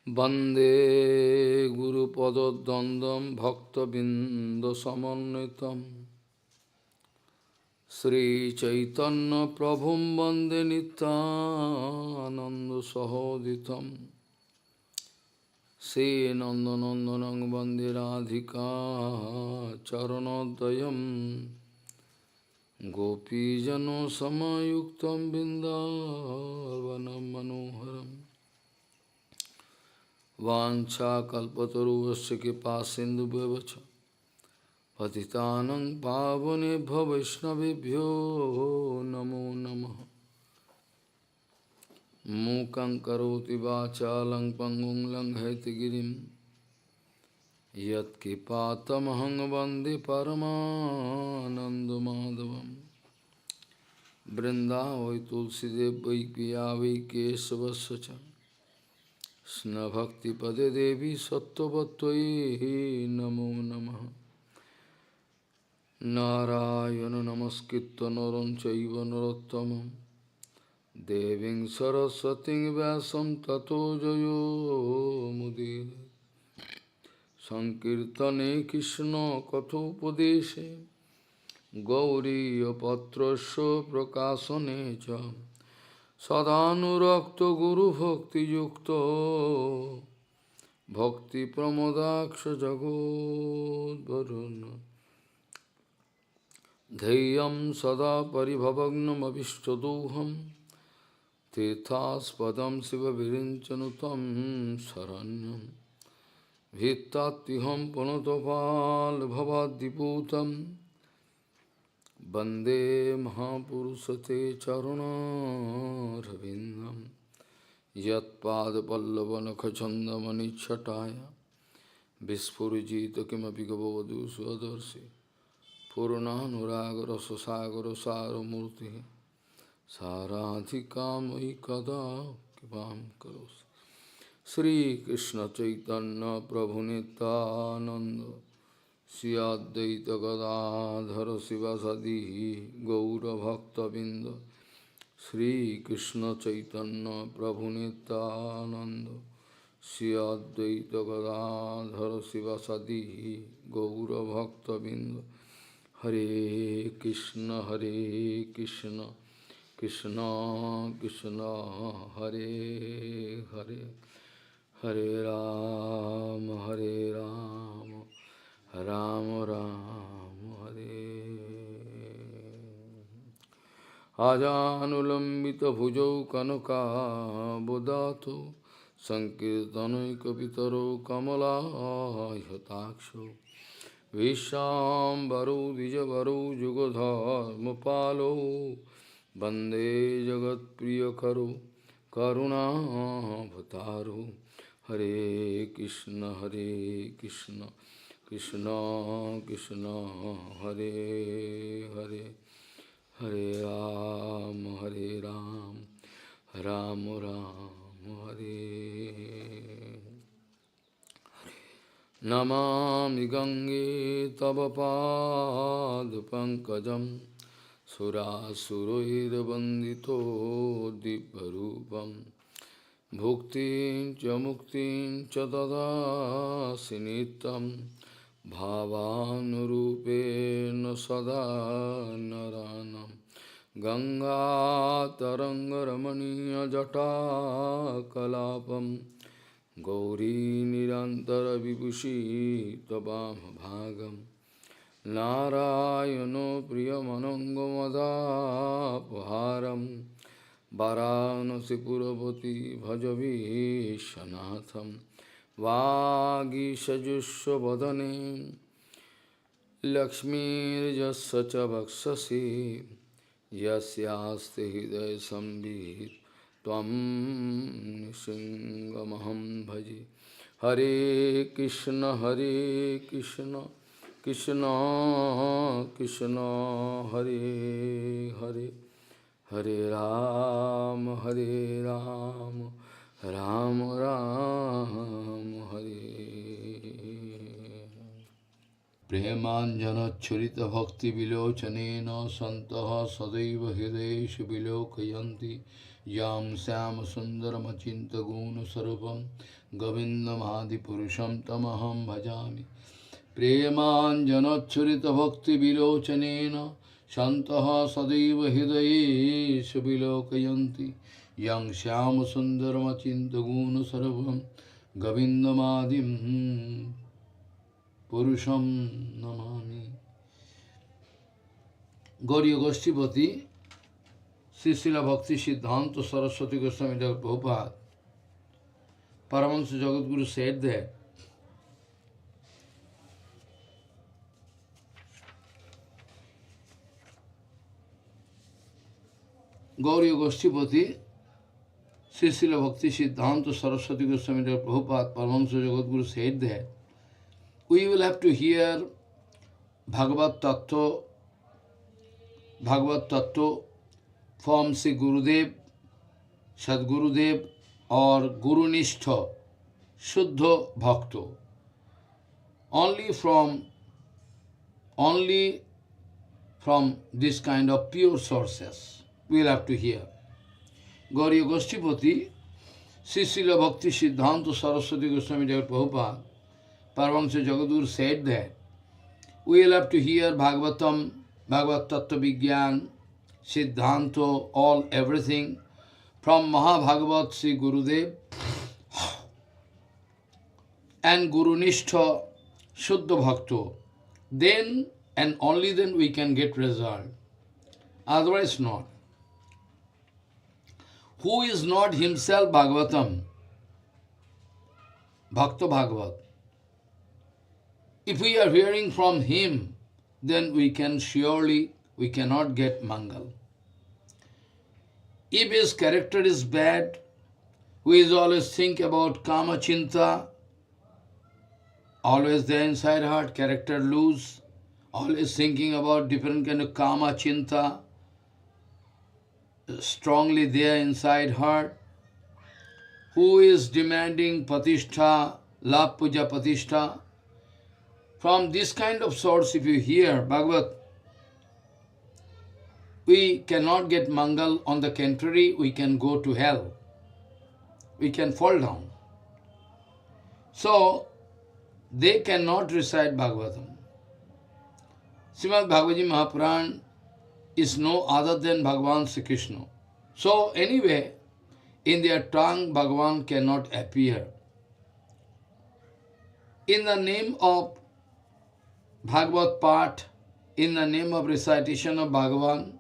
वंदे गुरुपदद्वन्द्वं भक्तबिन्दसमन्वितं श्रीचैतन्यप्रभुं वन्दे नित्यानन्दसहोदितं श्रीनन्दनन्दनं वन्दे राधिका चरणोदयं गोपीजनसमायुक्तं बिन्दावनं मनोहरम् वाञ्छाकल्पतरुश्च कृपासिन्धुभ्यश्च पतितानं पावनेभ्यो वैष्णवेभ्यो नमो नमः। मूकं करोति वाचालं पङ्गुं लङ्घयतिगिरिं यत्कृपातमहं वन्दे परमानन्दमाधवं। वृन्दावै तुलसीदेव वै पिया वै केशवस्य च कृष्णभक्तिपदे देवी सत्त्ववत्त्वयि नमो नमः। नारायण नमस्कृत्य नरं चैव नरोत्तमं देवीं सरस्वतीं व्यासं ततो जयो मुदीरये। संकीर्तने कृष्ण कथोपदेशे गौरीयपत्रस्य प्रकाशने च सदानुरक्त गुरुभक्तियुक्त भक्तिप्रमोदाक्ष जगोद्वरुन् धैर्यं सदा परिभवग्नमभिष्टदोहं तीर्थास्पदं शिवविरिञ्चनुतं शरण्यं भित्तात्तिहं पुनतपाल्भवाद्दिपूतं वन्दे महापुरुषते चरुणारविन्दं यत्पादपल्लवनखचन्दमनिच्छटाय विस्फुरिजित किमपि गववधू स्वदर्शि पूर्णानुरागरससागरसारमूर्तिः साराधिकामयि कदा कृपां करोसि। श्रीकृष्णचैतन्य प्रभुनित्यानन्द श्री अद्वैत गदाधर शिवसदि गौरभक्तबिंद श्रीकृष्ण चैतन्य प्रभु नित्यानंद श्री अद्वैत गदाधर शिवसदि गौरभक्तबिंद। हरे कृष्ण कृष्ण कृष्ण हरे हरे, हरे राम राम राम हरे। आजानुलंबित भुजौ कनकाबुदातो संकीर्तनैकपितरो कमलायताक्षो विश्वाम्बरो द्विजवरो जुगधर्मपालो वन्दे जगत्प्रियकरो करुणावतारो। हरे कृष्ण कृष्ण कृष्ण हरे हरे, हरे राम राम राम हरे हरे। नमामि गंगे तव पादपङ्कजं सुरासुरैर्वन्दितो दिव्यरूपं भुक्तिं च मुक्तिं च ददासि नित्यं भावानुरूपेण सदा नरानं। गंगातरङ्गरमणीयजटाकलापं गौरी निरन्तरविभूषी त्ववामभागं नारायणो प्रियमनङ्गमदापहारं वाराणसीपुरपति भजवीशनाथं। वागीशजुष्वदने लक्ष्मीर्यस्य च वक्षसि यस्यास्ति हृदय संवित् त्वं नृसिंहमहं भजे। हरे कृष्ण कृष्ण कृष्ण हरे हरे, हरे राम राम राम हरे। Premanjanacharita bhakti vilochanena santaha sadaiva hrideshu vilokayanti yam Shyam sundaram achinta guna sarupam govindam adi purusham tamaham bhajami. Premanjanacharita bhakti vilochanena santaha sadaiva hrideshu vilokayanti yam Shyam sundaram achinta guna sarupam govindam adi Purusham Namami. Gauriya Goshtipati, Srila Bhakti Siddhanta Saraswati Goswami Prabhupada, Paramahamsa Jagadguru said that Gauriya Goshtipati, Srila Bhakti Siddhanta Saraswati Goswami Prabhupada, Paramahamsa Jagadguru said that we will have to hear Bhagavad Tattva from Sri Gurudev, Sadgurudev or Guru Nishtha, Shuddha Bhakto. Only from this kind of pure sources we will have to hear. Gauriya Goshtipati, Srila Bhakti Siddhanta Saraswati Goswami Prabhupada, Paramahamsa Jagadguru said that we will have to hear Bhagavatam, Bhagavad Tattva Vigyan, Siddhanto, all everything from Mahabhagavat Sri Gurudev and Guru Nishtha Shuddha Bhakto. Then and only then we can get result. Otherwise not. Who is not himself Bhagavatam, Bhakta Bhagavat? If we are hearing from him, then we cannot get Mangal. If his character is bad, who is always think about Kama Chinta, always there inside heart, character loose, always thinking about different kind of Kama Chinta, strongly there inside heart, who is demanding Patishtha, Lab Puja Patishtha. From this kind of source, if you hear Bhagavat, we cannot get Mangal. On the contrary, we can go to hell. We can fall down. So, they cannot recite Bhagavatam. Srimad Bhagavad Mahapuran is no other than Bhagavan Sri Krishna. So, anyway, in their tongue, Bhagavan cannot appear. In the name of Bhagavat Path, in the name of recitation of Bhagavat,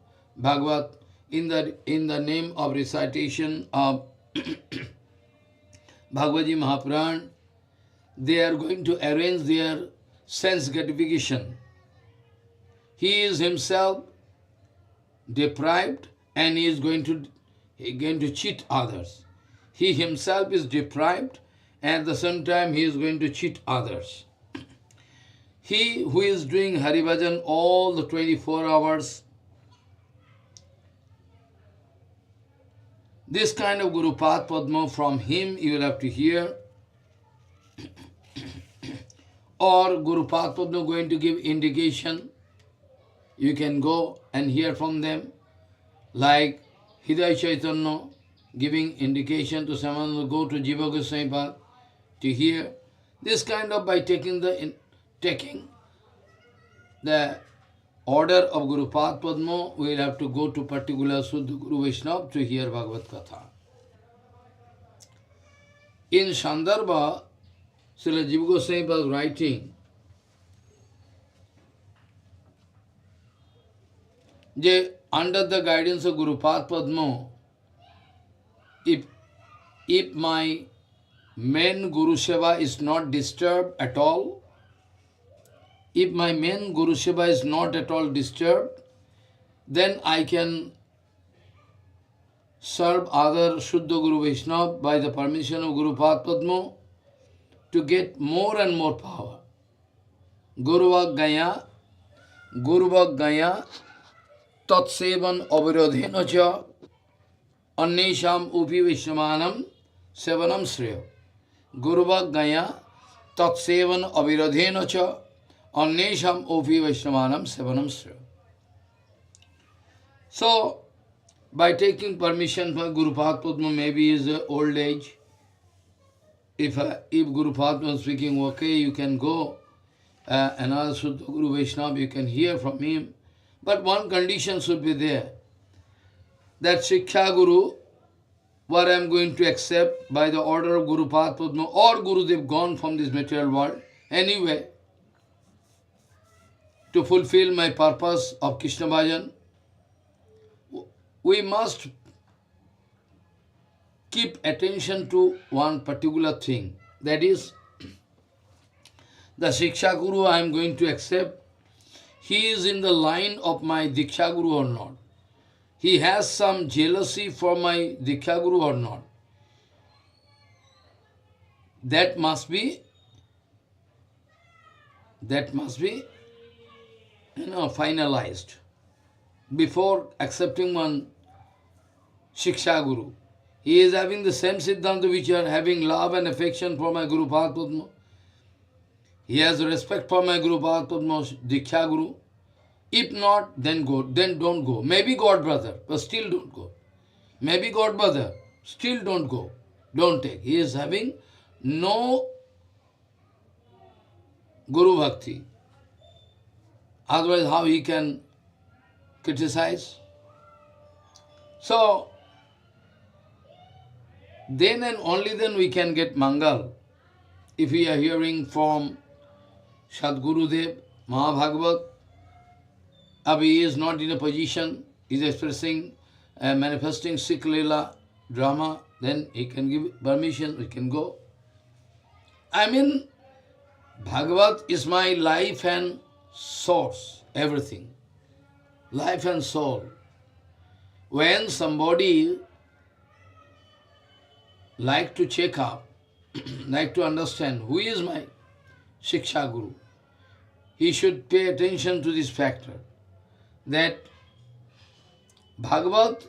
in the name of recitation of Bhagavad Mahapuran, they are going to arrange their sense gratification. He is himself deprived and he is going to cheat others. He himself is deprived and at the same time he is going to cheat others. He who is doing Hari Bhajan all the 24 hours, this kind of Guru Path Padma, from him you will have to hear. Or Guru Path Padma going to give indication, you can go and hear from them. Like Hidaya Chaitanya giving indication to someone who go to Jiva Goswāmīpāda to hear. This kind of, by taking the order of Guru Path Padma, we will have to go to particular Suddha Guru Vaishnava to hear Bhagavad Katha. In Sandarbha, Srila Jiva Goswami was writing, under the guidance of Guru Path Padma, if my main Guru Seva is not disturbed at all, if my main Guru Seva is not at all disturbed, then I can serve other Shuddha Guru Vaishnava by the permission of Guru Path Padma to get more and more power. Guru Gaya, Tatsevan Avirodhena Cha, Annesham Upi Vishwamanam Sevanam Shreya. Guru Gaya, Tatsevan Avirodhena Cha, Annesham opi Vaishnavanam sevanam sreya. So, by taking permission from Guru Padma, maybe his old age, if Guru Padma is speaking, okay, you can go, another Suddha Guru Vaishnava, you can hear from him. But one condition should be there, that Shiksha Guru, what I am going to accept by the order of Guru Padma or Gurudev gone from this material world, anyway, to fulfill my purpose of Krishna Bhajan, we must keep attention to one particular thing. That is, the Shiksha Guru I am going to accept, he is in the line of my Diksha Guru or not. He has some jealousy for my Diksha Guru or not. That must be finalized before accepting one Shiksha Guru. He is having the same Siddhanta which are having love and affection for my Guru Padma. He has respect for my Guru Padma, Diksha Guru. If not, then go, then don't go. Maybe God brother, but still don't go. Maybe God brother, still don't go. Don't take. He is having no Guru Bhakti. Otherwise, how he can criticize? So, then and only then we can get Mangal. If we are hearing from Sadgurudev, Mahabhagavat, if he is not in a position, he is expressing, manifesting Sikh Leela drama, then he can give permission, we can go. I mean, Bhagavat is my life and source, everything. Life and soul. When somebody like to check up, like to understand who is my Shiksha Guru, he should pay attention to this factor, that Bhagavat,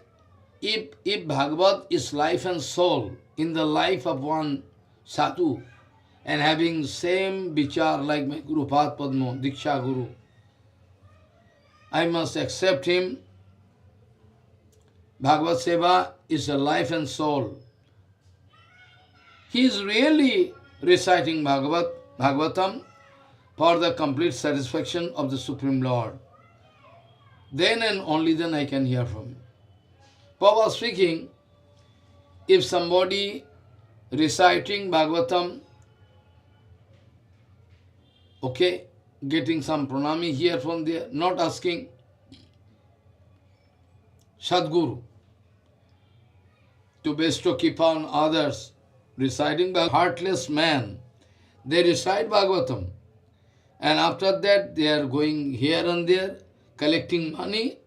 if Bhagavat is life and soul in the life of one sadhu, and having same vichar like my Guru Padma, Diksha Guru, I must accept him. Bhagavat Seva is a life and soul. He is really reciting Bhagavatam for the complete satisfaction of the Supreme Lord. Then and only then I can hear from him. Prabhupada speaking, if somebody reciting Bhagavatam, okay, getting some pranami here from there, not asking Sadguru to bestow keep on others, reciting Bhagavatam, heartless man, they recite Bhagavatam, and after that they are going here and there, collecting money.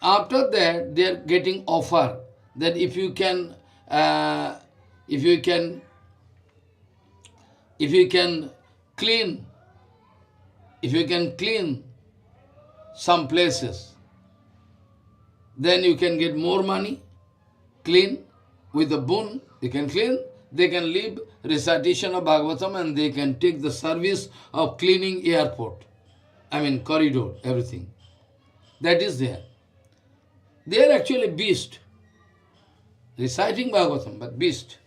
After that they are getting offer that if you can clean some places, then you can get more money. Clean with the boon, they can clean, they can leave recitation of Bhagavatam and they can take the service of cleaning airport. I mean corridor, everything. That is there. They are actually beast. Reciting Bhagavatam, but beast.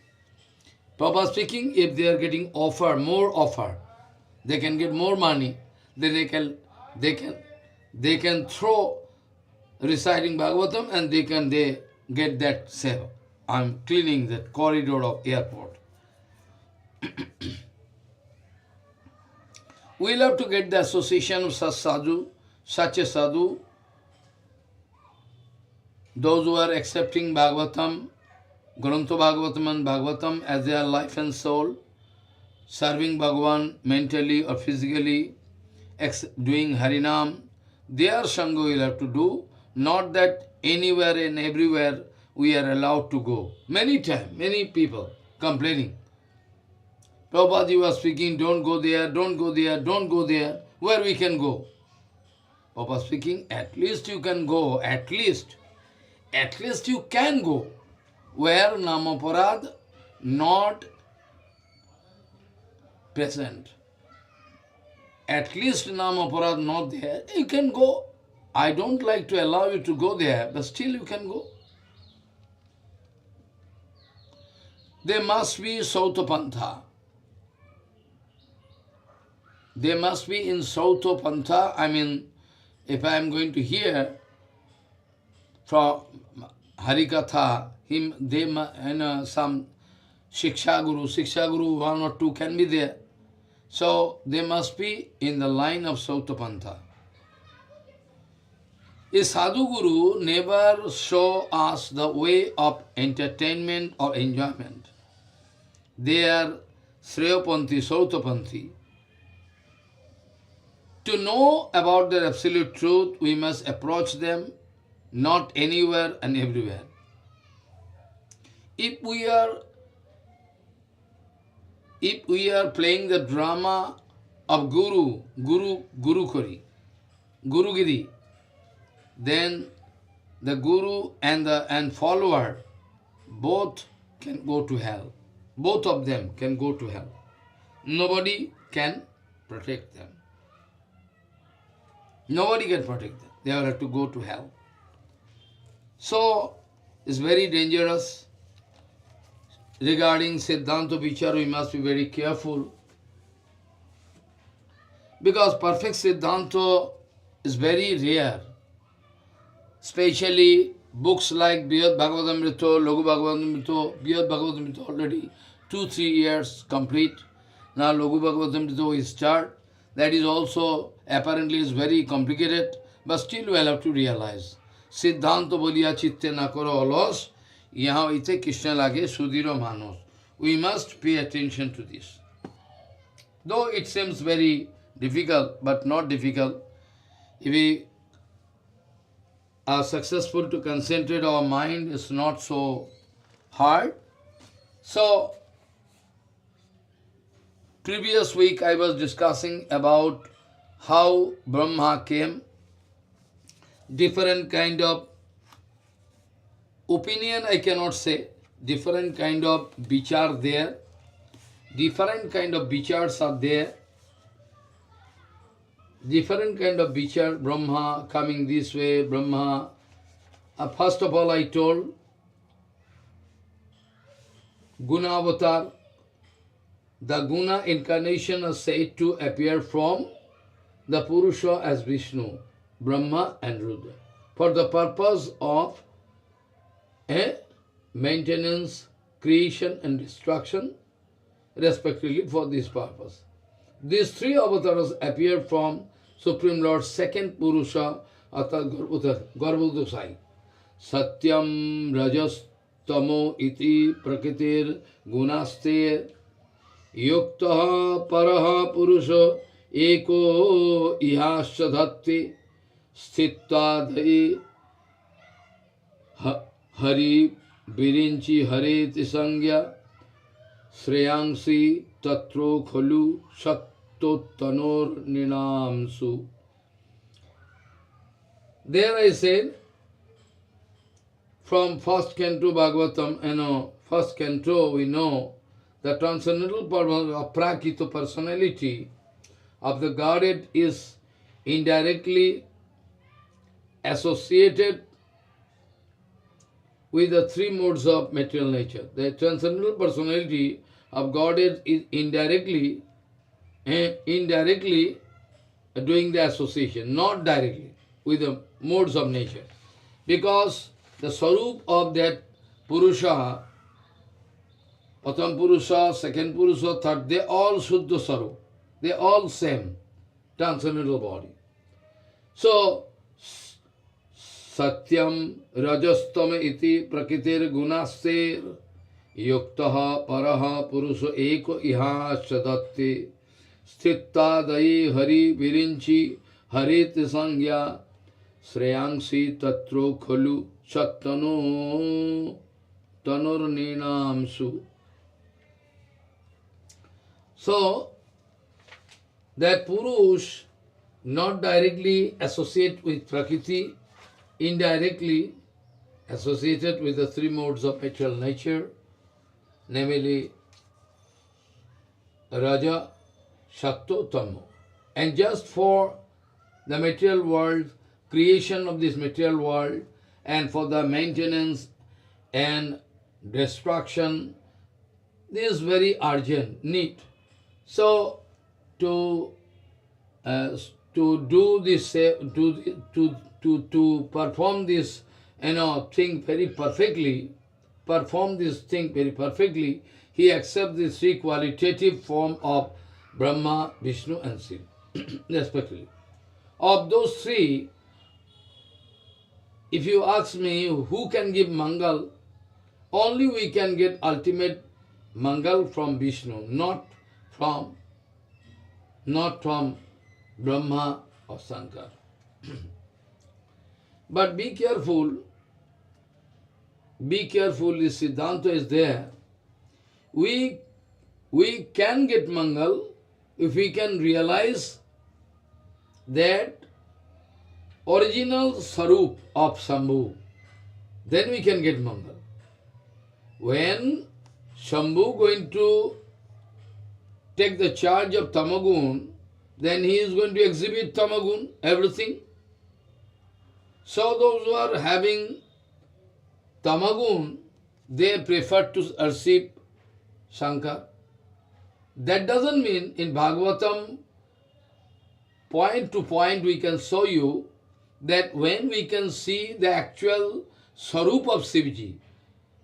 Prabhupada speaking, if they are getting offer, more offer, they can get more money, then they can throw reciting Bhagavatam and they get that seva. I am cleaning that corridor of airport. We will have to get the association of such a sadhu, those who are accepting Bhagavatam, Grantha Bhagavatam and Bhagavatam as their life and soul, serving Bhagavan mentally or physically, doing Harinam, their Sangha will have to do, not that anywhere and everywhere we are allowed to go. Many times, many people complaining. Prabhupada was speaking, don't go there, don't go there, don't go there. Where we can go? Prabhupada speaking, at least you can go, at least you can go. Where Namaparad not present. at least Nam Aparad not there, you can go. I don't like to allow you to go there, but still you can go. There must be Sautapantha. They must be in Sautapantha. I mean, if I am going to hear from Harikatha, some Shiksha Guru, one or two can be there. So they must be in the line of Sautapantha. A sadhu guru never show us the way of entertainment or enjoyment. They are Sreyapanthi, Sautapanthi. To know about their absolute truth, we must approach them not anywhere and everywhere. If we are playing the drama of Gurugiri, then the Guru and follower both can go to hell. Both of them can go to hell. Nobody can protect them. Nobody can protect them. They will have to go to hell. So, it's very dangerous. Regarding Siddhanta Vichar, we must be very careful. Because perfect Siddhanta is very rare. Especially books like Brihad Bhagavatamrita, Laghu-Bhagavatamrita, Brihad Bhagavatamrita already 2-3 years complete. Now Laghu-Bhagavatamrita we start. That is also apparently is very complicated, but still we will have to realize. Siddhanta boliya chitte na karo alos, yaha ite Krishna lage sudhiro manos. We must pay attention to this. Though it seems very difficult, but not difficult. If we are successful to concentrate our mind, it's not so hard. So, previous week I was discussing about how Brahma came, different kind of opinion I cannot say, different kind of vichar there, different kind of vichars are there, different kind of vichar, Brahma coming this way, Brahma. First of all I told, Guna avatar, the Guna incarnation is said to appear from the Purusha as Vishnu, Brahma and Rudra, for the purpose of maintenance, creation and destruction, respectively for this purpose. These three avatars appear from Supreme Lord's second Purusha, Garbhodosai. Satyam Rajas Tamo iti Prakitir Gunaste Yuktaha Paraha Purusha Eko Ihasya Dhatti Sthitadai Hari Virinchi Hareti Sangya Shreyangsi Tatro Khalu Sattotanor Ninamsu. There I said, from first canto Bhagavatam, first canto we know the transcendental purpose of Prakita personality of the Godhead is indirectly associated with the three modes of material nature. The transcendental personality of Godhead is indirectly doing the association, not directly with the modes of nature. Because the Sarup of that Purusha, Pratham Purusha, second Purusha, third, they all Shuddha Sarup. They all same, transcendental body. So, Satyam Rajastama iti Prakitir Gunaster Yuktaha Paraha Purusha Eko Iha Sadatti Sthitta Dai Hari Virinchi Harit Sangya Shreyangsi Tatro Khalu Chattano Tanur Ninamsu. So, that Purush not directly associate with Prakriti, indirectly associated with the three modes of material nature, namely Raja, Satto, Tammo. And just for the material world, creation of this material world, and for the maintenance and destruction, this is very urgent need. So to do this, to perform this, thing very perfectly, he accepts this three qualitative form of Brahma, Vishnu and Shiva, respectively. Of those three, if you ask me who can give Mangal, only we can get ultimate Mangal from Vishnu, not from Brahma or Shankar. But be careful, this Siddhanta is there. We can get Mangal if we can realize that original Sarup of Shambhu, then we can get Mangal. When Shambhu going to take the charge of Tamagun, then he is going to exhibit Tamagun, everything. So those who are having Tamagun, they prefer to worship Shankar. That doesn't mean in Bhagavatam, point to point we can show you that when we can see the actual Sarup of Shivji,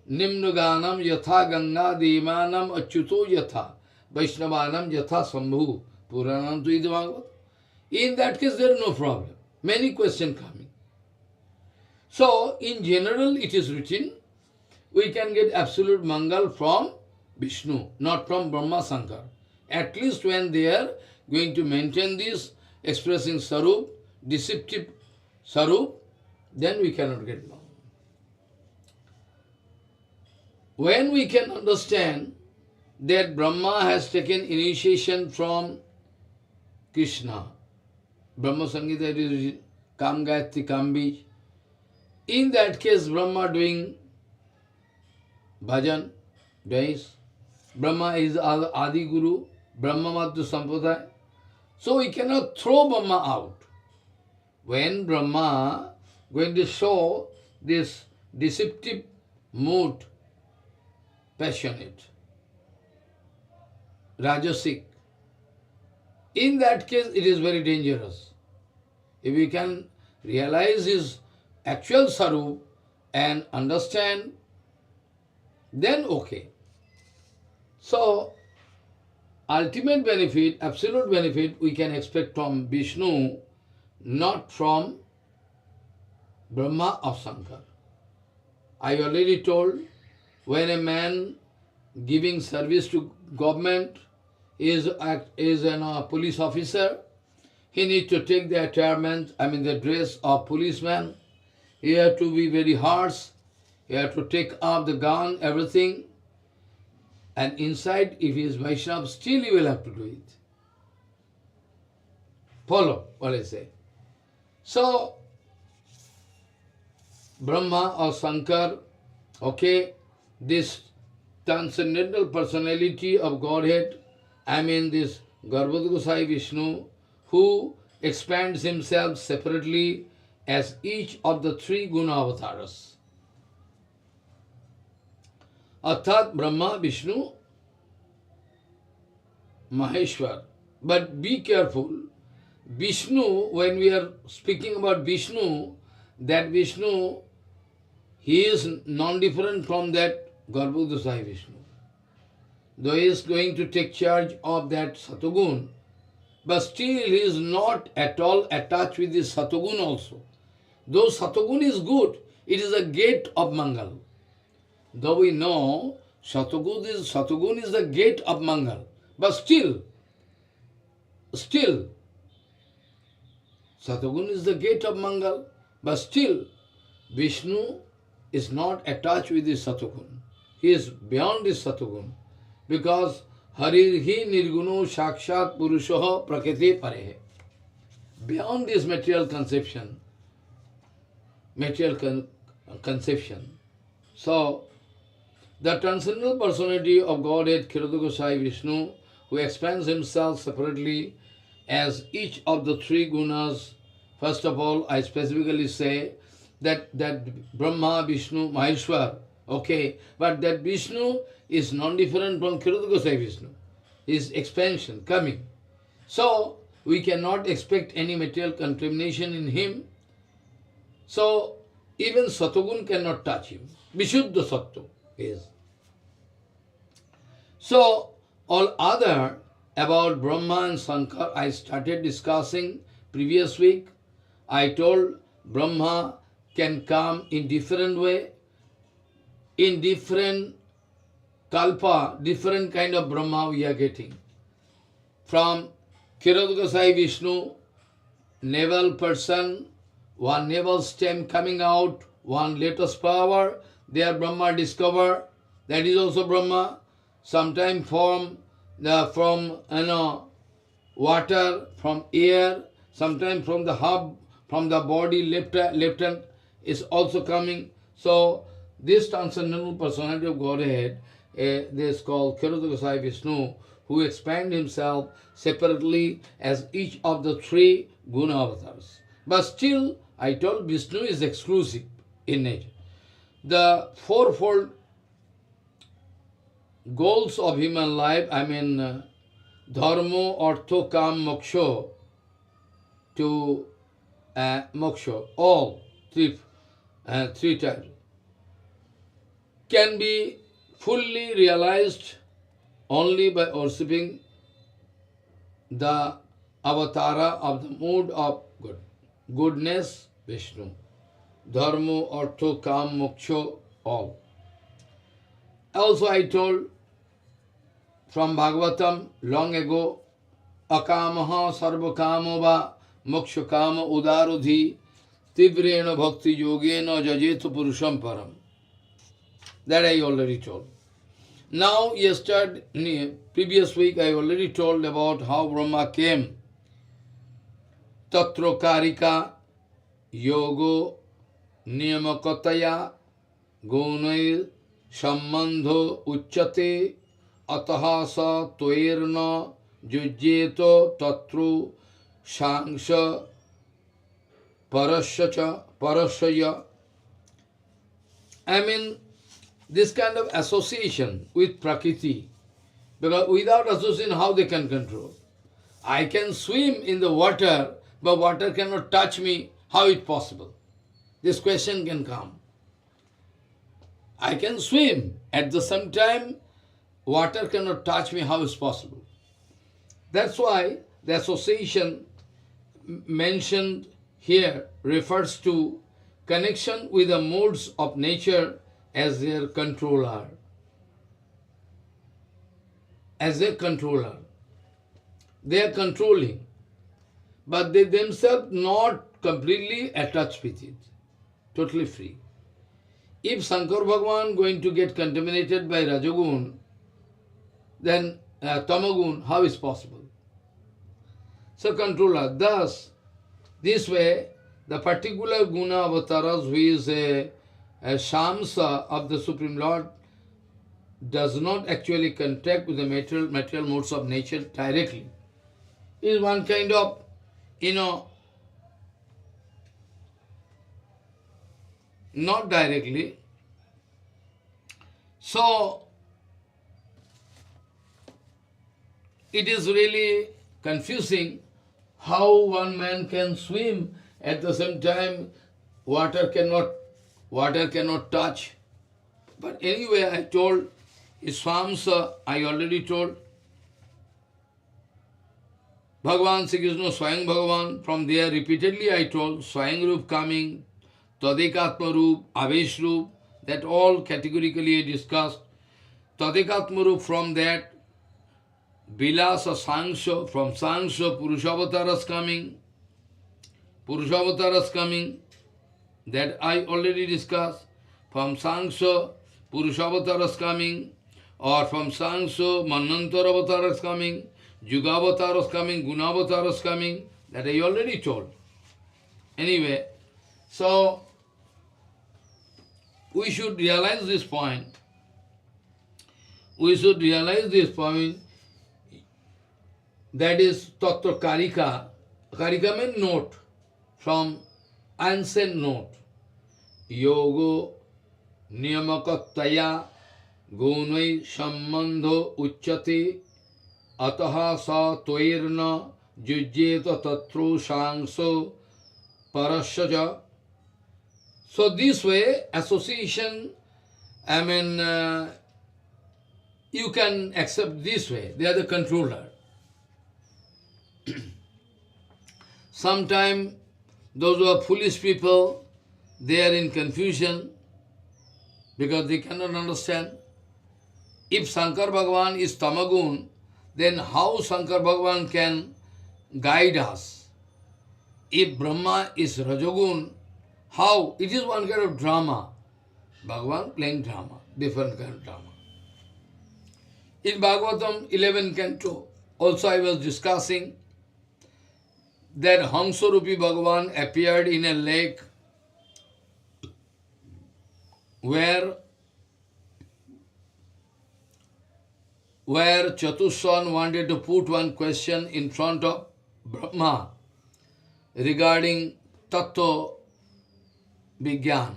Nimnaganam yatha Ganga Devanam achyuto yatha Vaishnavanam yatha Sambhu Puranam tu Bhagavad. In that case there is no problem. Many questions coming. So in general it is written, we can get absolute Mangal from Vishnu, not from Brahma Shankar. At least when they are going to maintain this, expressing Sarup, deceptive Sarup, then we cannot get Mangal. When we can understand that Brahma has taken initiation from Krishna, Brahma Samhita is Kam Gayatri Kam Bij. In that case, Brahma doing bhajan, days. Brahma is Adi Guru, Brahma Madhya Sampradaya. So we cannot throw Brahma out. When Brahma going to show this deceptive mood, passionate, rajasic, in that case it is very dangerous. If we can realize his actual Sarup and understand, then okay. So, ultimate benefit, absolute benefit, we can expect from Vishnu, not from Brahma or Shankar. I already told, when a man giving service to government is a police officer, he needs to take the attire, the dress of policeman. He has to be very harsh. He has to take up the gun, everything. And inside, if he is Vaishnava, still he will have to do it. Follow what I say. So, Brahma or Shankar, okay, this transcendental personality of Godhead, this Garbhoda Gosai Vishnu, who expands himself separately as each of the three guna avatars. Arthat Brahma, Vishnu, Maheshwar. But be careful, Vishnu, when we are speaking about Vishnu, that Vishnu, he is non-different from that Garbhoda Gosai Vishnu. Though he is going to take charge of that Satogun, but still he is not at all attached with this Satogun also. Though Satogun is good, it is a gate of Mangal. Though we know Satogun is the gate of Mangal, but still, Satogun is the gate of Mangal, but still, Vishnu is not attached with this Satogun. He is beyond this Satogun, because Harirhi Nirguno Shakshat Purushoho Prakriti Parehe. Beyond this material conception. So, the transcendental personality of Godhead, Kshiroda Gosai Vishnu, who expands himself separately as each of the three gunas. First of all, I specifically say that Brahma, Vishnu, Maheshwar, okay, but that Vishnu is non-different from Kshiroda Gosai Vishnu. His expansion coming. So, we cannot expect any material contamination in him. So, even Satogun cannot touch him. Vishuddha Sattva is. So, all other about Brahma and Shankar, I started discussing previous week. I told Brahma can come in different way, in different kalpa, different kind of Brahma we are getting. From Kshiroda Gosai Vishnu, navel person, one navel stem coming out, one lotus flower, there Brahma discover, that is also Brahma. Sometimes from water, from air, sometimes from the hub, from the body, left hand is also coming. So this transcendental personality of Godhead, this is called Kshiroda Gosai Vishnu, who expand himself separately as each of the three guna avatars. But still, I told Vishnu is exclusive in nature. The fourfold goals of human life, dharma, artha, kam, moksha, to moksha, all three types, can be fully realized only by worshipping the avatara of the mood of goodness, Vishnu. Dharma, artha, kam, moksha, all. Also I told from Bhagavatam long ago, akamaha sarvakamo va moksha kama udarudhi tivrena bhakti yogena jajetu purusham param. That I already told. Now, previous week, I already told about how Brahma came. Tatra karika yogo niyamakataya gunair sambandho uchyate atahasa toirna jujyeto tatru shangsha parashya. This kind of association with Prakriti, because without association, how they can control? I can swim in the water, but water cannot touch me. How is it possible? This question can come. I can swim, at the same time, water cannot touch me. How is it possible? That's why the association mentioned here refers to connection with the modes of nature as their controller. As their controller. They are controlling, but they themselves not completely attached with it. Totally free. If Shankar Bhagavan going to get contaminated by Rajagun, then Tamagun, how is possible? So controller. Thus, this way, the particular guna avatars who is a Shamsa of the Supreme Lord does not actually contact with the material modes of nature directly. It is one kind of, not directly. So, it is really confusing how one man can swim at the same time water cannot touch. But anyway, I told Swamsa, I already told Bhagavan Sri Krishna, Swayam Bhagavan, from there repeatedly I told Swayam Roop coming, Tadekatma Roop, Avesh Roop, that all categorically I discussed. Tadekatma Roop, from that Vilasa Sangsha, from Sangsha Purushavataras coming, that I already discussed. From Sangsha Purushavataras coming, or from Sangsha Manantaravasaras coming, Yugavataras coming, Gunavataras coming, that I already told. Anyway, so we should realize this point. that is Tattva Karika. Karika means note, from ancient note. Yogo niyamakattaya gunai sambandho uchyate ataha sa tvairna jujyeta tatru shangso parasyaja. So this way, association, you can accept this way. They are the controller. Sometimes those who are foolish people, they are in confusion because they cannot understand. If Shankar Bhagavan is Tamagun, then how Shankar Bhagavan can guide us? If Brahma is Rajogun, how? It is one kind of drama. Bhagavan playing drama, different kind of drama. In Bhagavatam 11 Canto, also I was discussing that Hamsarupi Bhagavan appeared in a lake where Chatushan wanted to put one question in front of Brahma regarding Tattva Vigyan.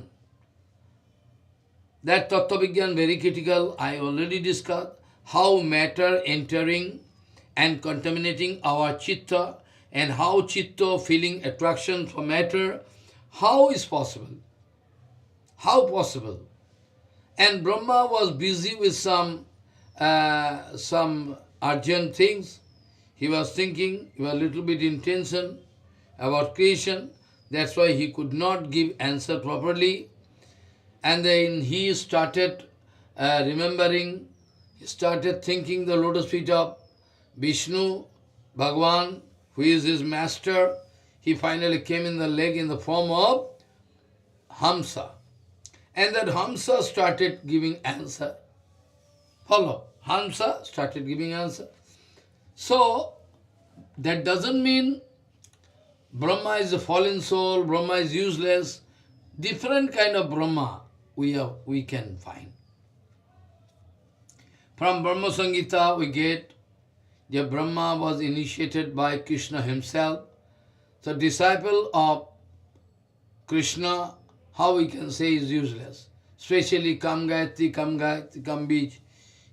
That Tattva Vigyan very critical, I already discussed, how matter entering and contaminating our chitta, and how chitta feeling attraction for matter, how is possible? How possible? And Brahma was busy with some urgent things. He was thinking, he was a little bit in tension about creation. That's why he could not give answer properly. And then he started remembering, he started thinking the lotus feet of Vishnu, Bhagavan, who is his master. He finally came in the lake in the form of Hamsa. And that Hamsa started giving answer. Follow. Hamsa started giving answer. So, that doesn't mean Brahma is a fallen soul, Brahma is useless. Different kind of Brahma we can find. From Brahma Samhita we get that Brahma was initiated by Krishna himself. So disciple of Krishna, how we can say is useless. Especially Kam Gayatri, Kam Beach.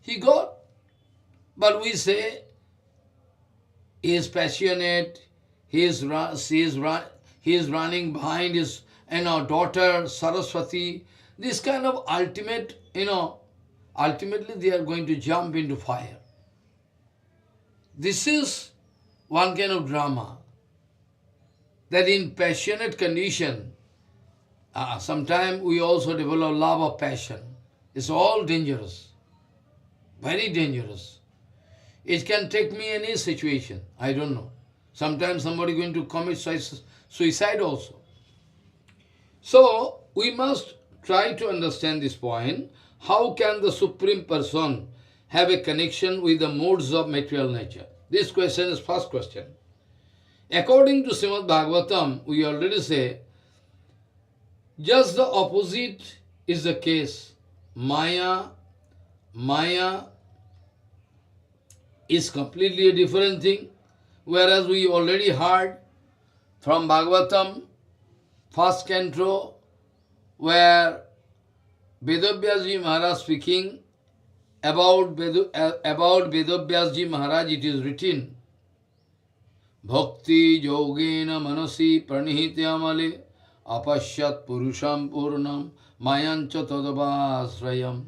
He got. But we say he is passionate, he is running behind his daughter Saraswati. This kind of ultimate, ultimately they are going to jump into fire. This is one kind of drama. That in passionate condition, sometimes we also develop love of passion. It's all dangerous. Very dangerous. It can take me any situation. I don't know. Sometimes somebody going to commit suicide also. So, we must try to understand this point. How can the Supreme Person have a connection with the modes of material nature? This question is first question. According to Srimad Bhagavatam, we already say, just the opposite is the case. Maya is completely a different thing, whereas we already heard from Bhagavatam, first canto, where Vedavyasji Maharaj speaking about Vedavyasji Maharaj, it is written, Bhakti yogena manasi pranihitya apashyat purusham purnam mayancha tadavasrayam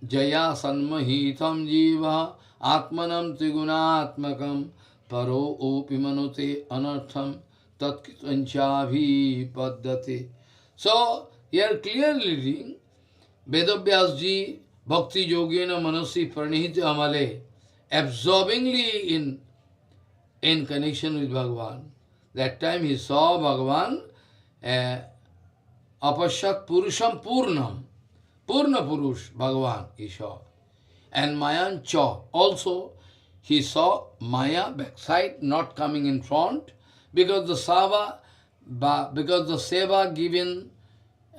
jaya sanmahitam jiva atmanam trigunatmakam paro opi manute anartham tatkritanchavi paddate. So, here clearly reading, Vedavyasji Bhakti Yogena Manasi Pranihitya Amale, absorbingly in connection with Bhagavan. That time he saw Bhagavan, Apashat Purusham Purnam, Purna Purush, Bhagavan he saw. And Mayan Cha, also he saw Maya backside, not coming in front, because the seva given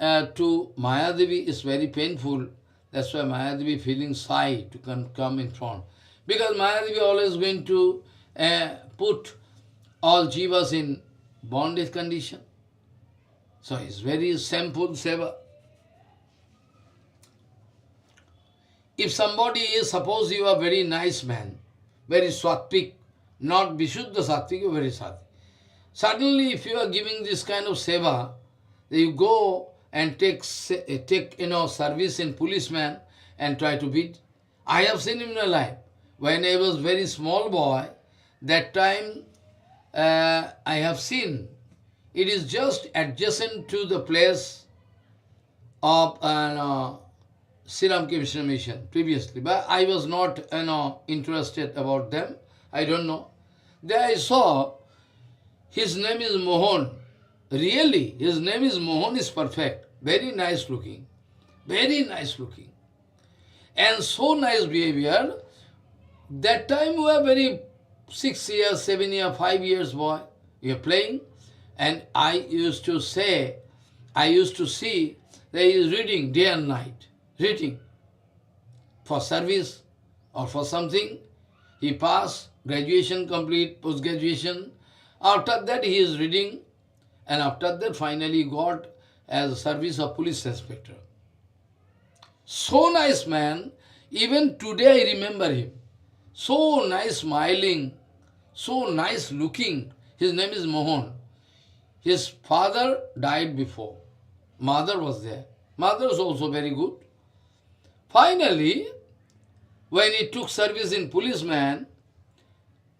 to Mayadevi is very painful. That's why Mayadevi feeling shy to come in front. Because Mayadevi always going to put all jivas in bondage condition. So it's very simple seva. If somebody is, suppose you are very nice man, very sattvic, not Vishuddha sattvic, you are very sattvic. Suddenly if you are giving this kind of seva, you go and take service in policeman and try to beat. I have seen in my life. When I was very small boy, that time I have seen. It is just adjacent to the place of Sri Krishna Mission previously. But I was not interested about them. I don't know. There I saw, his name is Mohan. Really, his name is Mohan, is perfect. Very nice looking. Very nice looking. And so nice behavior. That time we were very 6 years, 7 years, 5 years boy. We are playing. And I used to see that he is reading day and night. Reading. For service or for something. He passed, graduation complete, post-graduation. After that he is reading. And after that finally got as a service of police inspector. So nice man, even today I remember him. So nice smiling, so nice looking. His name is Mohan. His father died before. Mother was there. Mother was also very good. Finally, when he took service in policeman,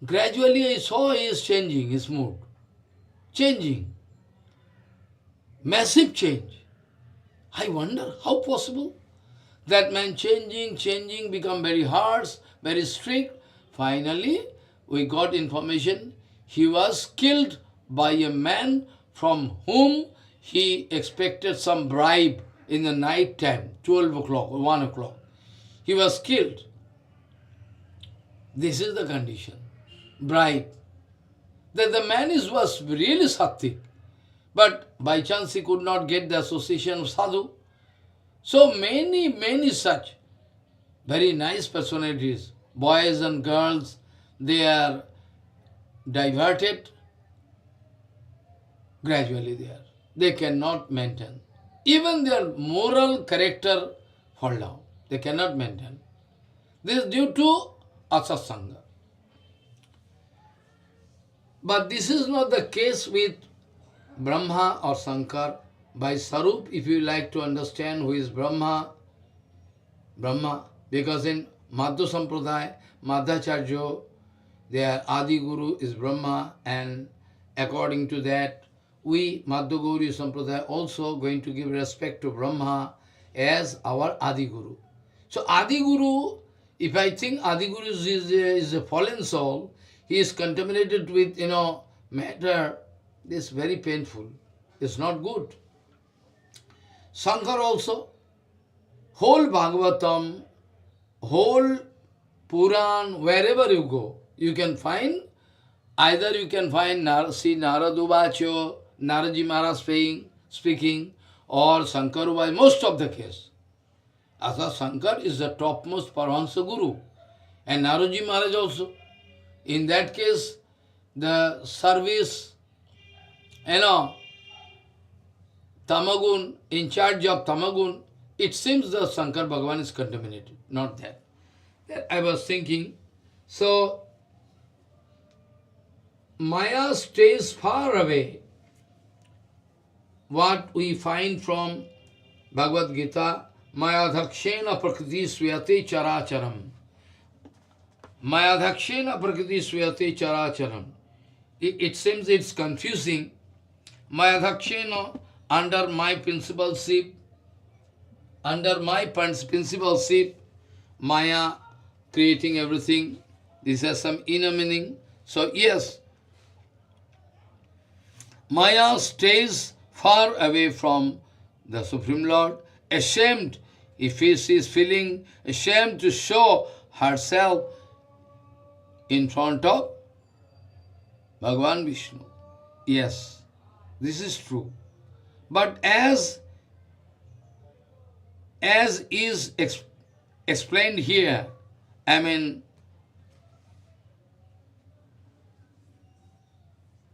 gradually I saw he is changing his mood. Changing. Massive change. I wonder how possible. That man changing, become very harsh, very strict. Finally, we got information he was killed by a man from whom he expected some bribe in the night time, 12 o'clock or 1 o'clock. He was killed. This is the condition. Bribe. That the man was really sattvic. But by chance he could not get the association of sadhu. So many such very nice personalities, boys and girls, they are diverted gradually there. They cannot maintain. Even their moral character fall down. They cannot maintain. This is due to asatsanga. But this is not the case with Brahma or Shankar. By Sarup, if you like to understand who is Brahma, because in Madhya Sampradaya, Madhacharya, their Adi Guru is Brahma, and according to that, we, Madhya Gauri Sampradaya, also going to give respect to Brahma as our Adi Guru. So Adi Guru, if I think Adi Guru is a fallen soul, he is contaminated with, matter, this is very painful. It's not good. Shankar also, whole Bhagavatam, whole Puran, wherever you go, you can find, either you can find Sri Narad-Uvacho, Naraji Maharaj speaking, or Shankar Uvacho, most of the case. Asa Shankar is the topmost Paramahamsa Guru, and Naraji Maharaj also. In that case, the service, Tamagun, in charge of Tamagun, it seems the Shankar Bhagavan is contaminated, not that. That I was thinking. So, Maya stays far away. What we find from Bhagavad Gita, Maya dhakshena prakriti swayate characharam. Maya dhakshena prakriti swayate characharam. It seems it's confusing. Maya dhakshena, under my principalship, Maya creating everything. This has some inner meaning. So yes, Maya stays far away from the Supreme Lord, ashamed, if she is feeling ashamed to show herself in front of Bhagavan Vishnu. Yes, this is true. But as is explained here,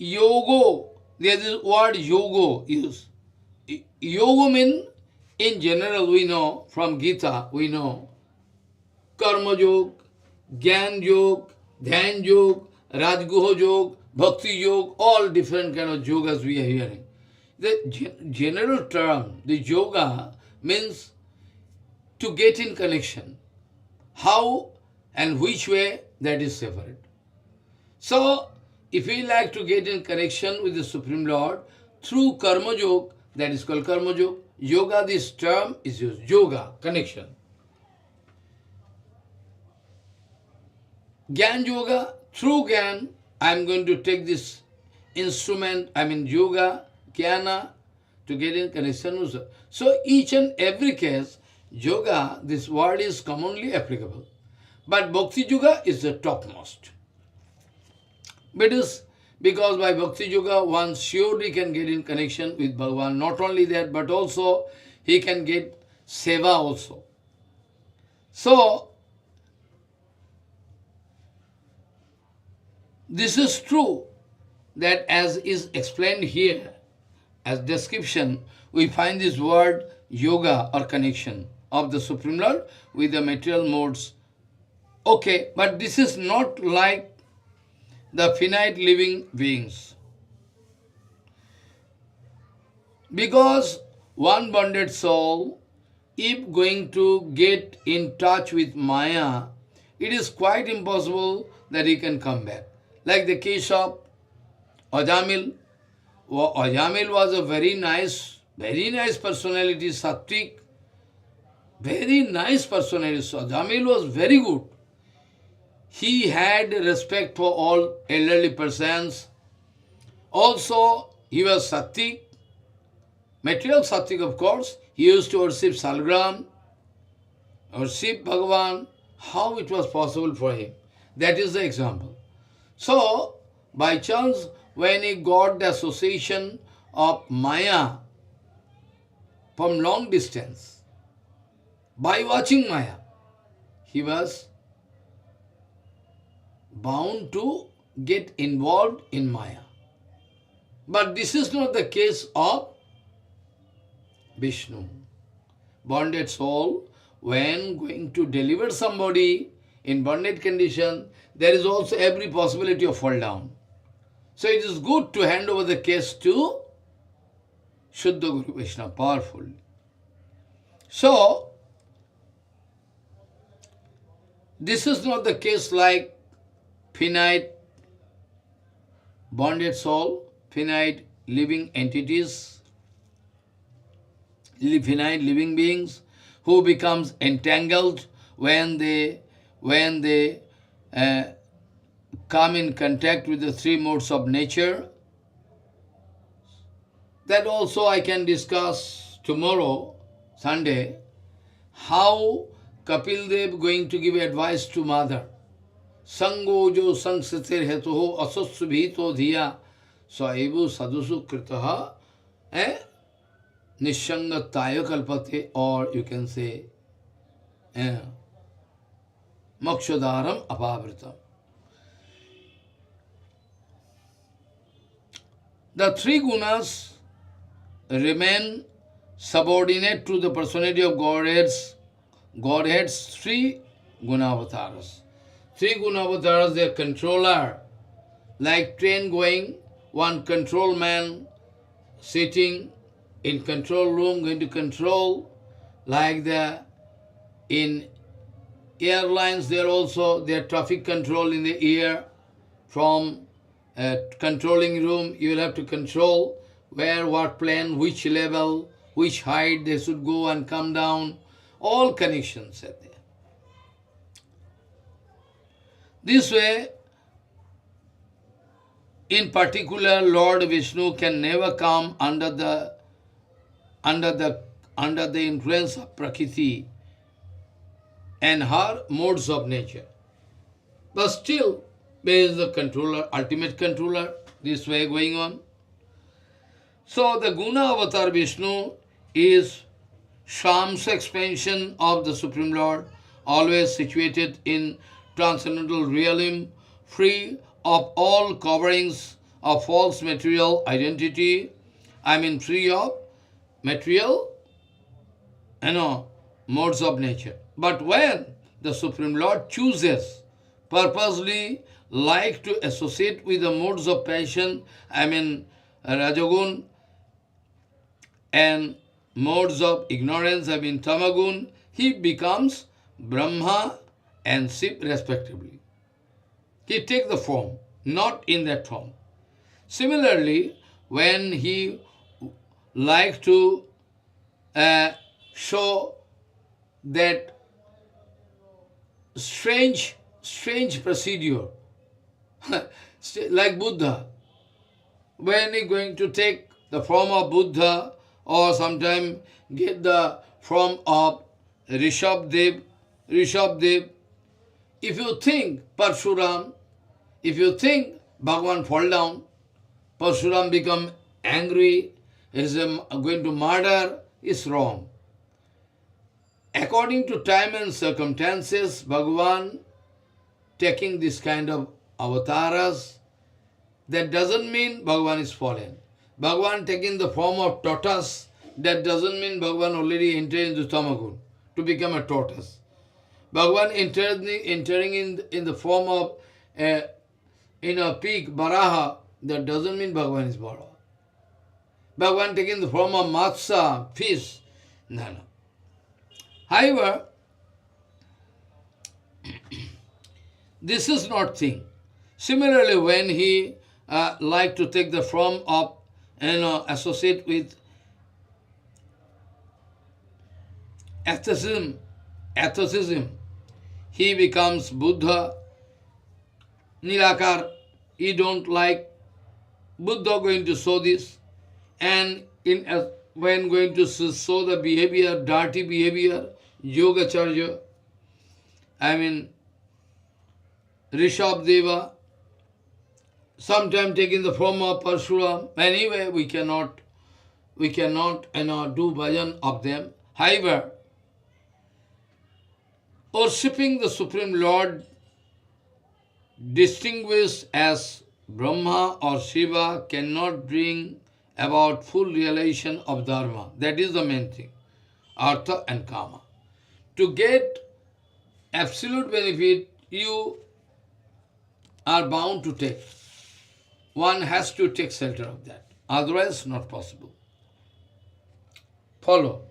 yogo, there is word yogo used. Yoga means, in general we know, from Gita we know, karma yog, gyan yog, dhyan yog, rajguha yog, bhakti yog, all different kind of yogas we are hearing. The general term, the yoga, means to get in connection. How and which way, that is separate. So, if we like to get in connection with the Supreme Lord through karma yoga, that is called karma yoga. Yoga, this term is used. Yoga, connection. Gyan yoga, through Gyan, I am going to take this instrument, yoga, jnana, to get in connection with. So each and every case, yoga, this word is commonly applicable. But bhakti yoga is the topmost. Because by bhakti yoga, one surely can get in connection with Bhagavan. Not only that, but also he can get seva also. So, this is true that as is explained here, as description, we find this word yoga or connection of the Supreme Lord with the material modes. Okay, but this is not like the finite living beings. Because one bonded soul, if going to get in touch with Maya, it is quite impossible that he can come back. Like the case of Ajamil. Ajamil was a very nice personality, Sattvik. Very nice personality. So Ajamil was very good. He had respect for all elderly persons. Also, he was Sattvik. Material Sattvik, of course. He used to worship Salgram, worship Bhagavan. How it was possible for him? That is the example. So, by chance, when he got the association of Maya from long distance, by watching Maya, he was bound to get involved in Maya. But this is not the case of Vishnu. Bonded soul, when going to deliver somebody in bonded condition, there is also every possibility of fall down. So it is good to hand over the case to Shuddha Guru Vaishnava, powerful. So, this is not the case like finite bonded soul, finite living entities, finite living beings who becomes entangled when they come in contact with the three modes of nature. That also I can discuss tomorrow, Sunday, how Kapil Dev going to give advice to mother. Sango jo sangsatir hetoho asosubhito dhiya saivu sadusu kritaha nishangataya kalpate, or you can say Mokshadaram apavrita. The three gunas remain subordinate to the personality of Godhead's three gunavataras. Three gunavataras, they are controller. Like train going, one control man sitting in control room going to control. Like in airlines, there also their traffic control in the air. From controlling room, you will have to control where, what plane, which level, which height they should go and come down. All connections are there. This way, in particular, Lord Vishnu can never come under the influence of Prakriti and her modes of nature. But still, there is the controller, ultimate controller, this way going on. So the Guna Avatar Vishnu is Shyam's expansion of the Supreme Lord, always situated in transcendental realm, free of all coverings of false material identity, free of material, modes of nature. But when the Supreme Lord chooses, purposely like to associate with the modes of passion, Rajagun, and modes of ignorance, Tamagun, he becomes Brahma and Shiv respectively. He takes the form, not in that form. Similarly, when he likes to show that strange procedure, like Buddha, when he going to take the form of Buddha, or sometime get the form of Rishabdev, if you think Parshuram, if you think Bhagavan fall down, Parshuram become angry, is going to murder, is wrong. According to time and circumstances, Bhagavan taking this kind of avatars, that doesn't mean Bhagavan is fallen. Bhagavan taking the form of tortoise, that doesn't mean Bhagavan already entered into Tamagun to become a tortoise. Bhagavan entering in the form of a pig, Baraha, that doesn't mean Bhagavan is Baraha. Bhagavan taking the form of Matsya, fish, no. However, this is not thing. Similarly, when he like to take the form of, associate with atheism, he becomes Buddha, Nilakar. He don't like Buddha going to show this, and when going to show the behavior, dirty behavior, Yogacharya, Rishabdeva, sometime taking the form of Parshuram. Anyway, we cannot do bhajan of them. However, worshipping the Supreme Lord, distinguished as Brahma or Shiva, cannot bring about full realization of Dharma. That is the main thing, Artha and Kama. To get absolute benefit, you are bound to take. One has to take shelter of that. Otherwise, not possible. Follow.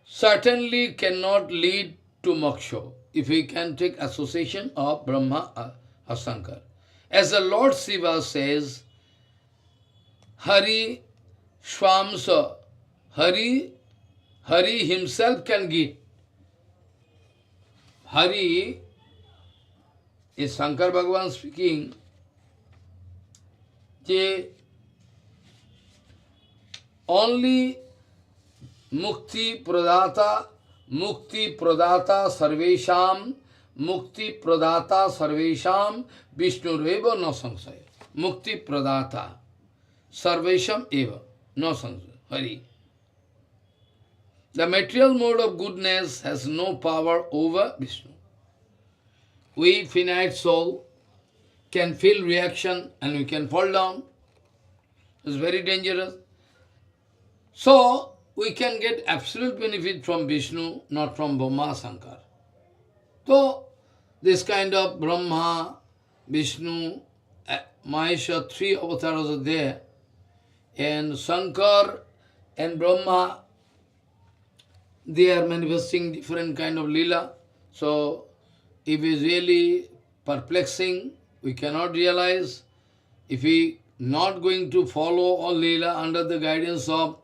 Certainly cannot lead to moksha if we can take association of Brahma or Shankar. As the Lord Shiva says, Hari Swamsa, Hari himself can give. Hari is Shankar Bhagavan speaking, only Mukti Pradata Sarvesham Vishnu Eva no Sansaya. Mukti Pradata Sarvesham Eva no Sansaya. Hari. The material mode of goodness has no power over Vishnu. We, finite soul, can feel reaction and we can fall down. It's very dangerous. So, we can get absolute benefit from Vishnu, not from Brahma, Shankar. So, this kind of Brahma, Vishnu, Mahesha, three avatars are there. And Shankar and Brahma, they are manifesting different kind of lila. So, if it is really perplexing, we cannot realize. If we not going to follow all lila under the guidance of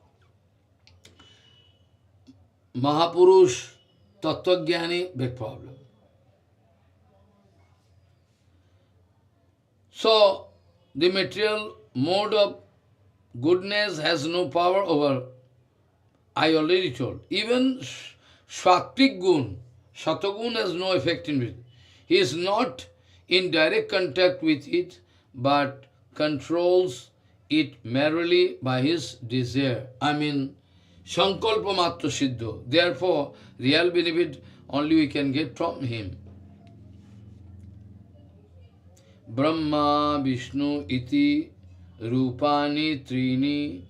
Mahapurush, Tattvajnani, big problem. So, the material mode of goodness has no power over. I already told. Even Sattvic Gun, Satagun has no effect in it. He is not in direct contact with it, but controls it merely by his desire. Sankalpa Matra Siddho. Therefore, real benefit only we can get from him. Brahma Vishnu iti Rupani Trini.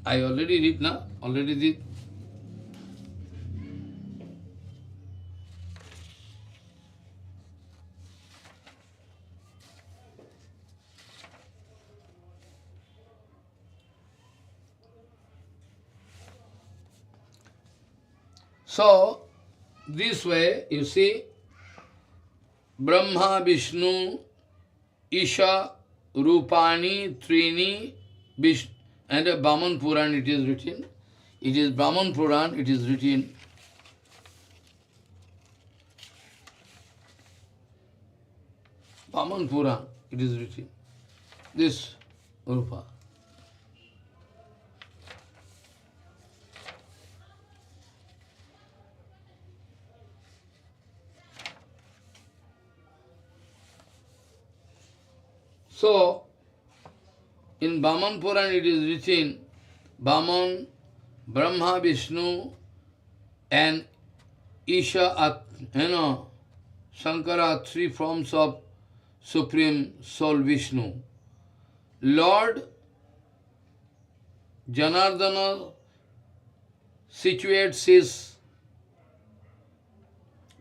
I already did, na? Already did. So, this way, you see, Brahma, Vishnu, Isha, Rupani, Trini, Vishnu, and a Brahman Puran it is written. It is Brahman Puran, it is written. Brahman Puran, it is written. This Rupa. So, in Brahman Puran it is written, Brahman, Brahma, Vishnu, and Isha, Shankara, three forms of Supreme Soul Vishnu. Lord Janardana situates his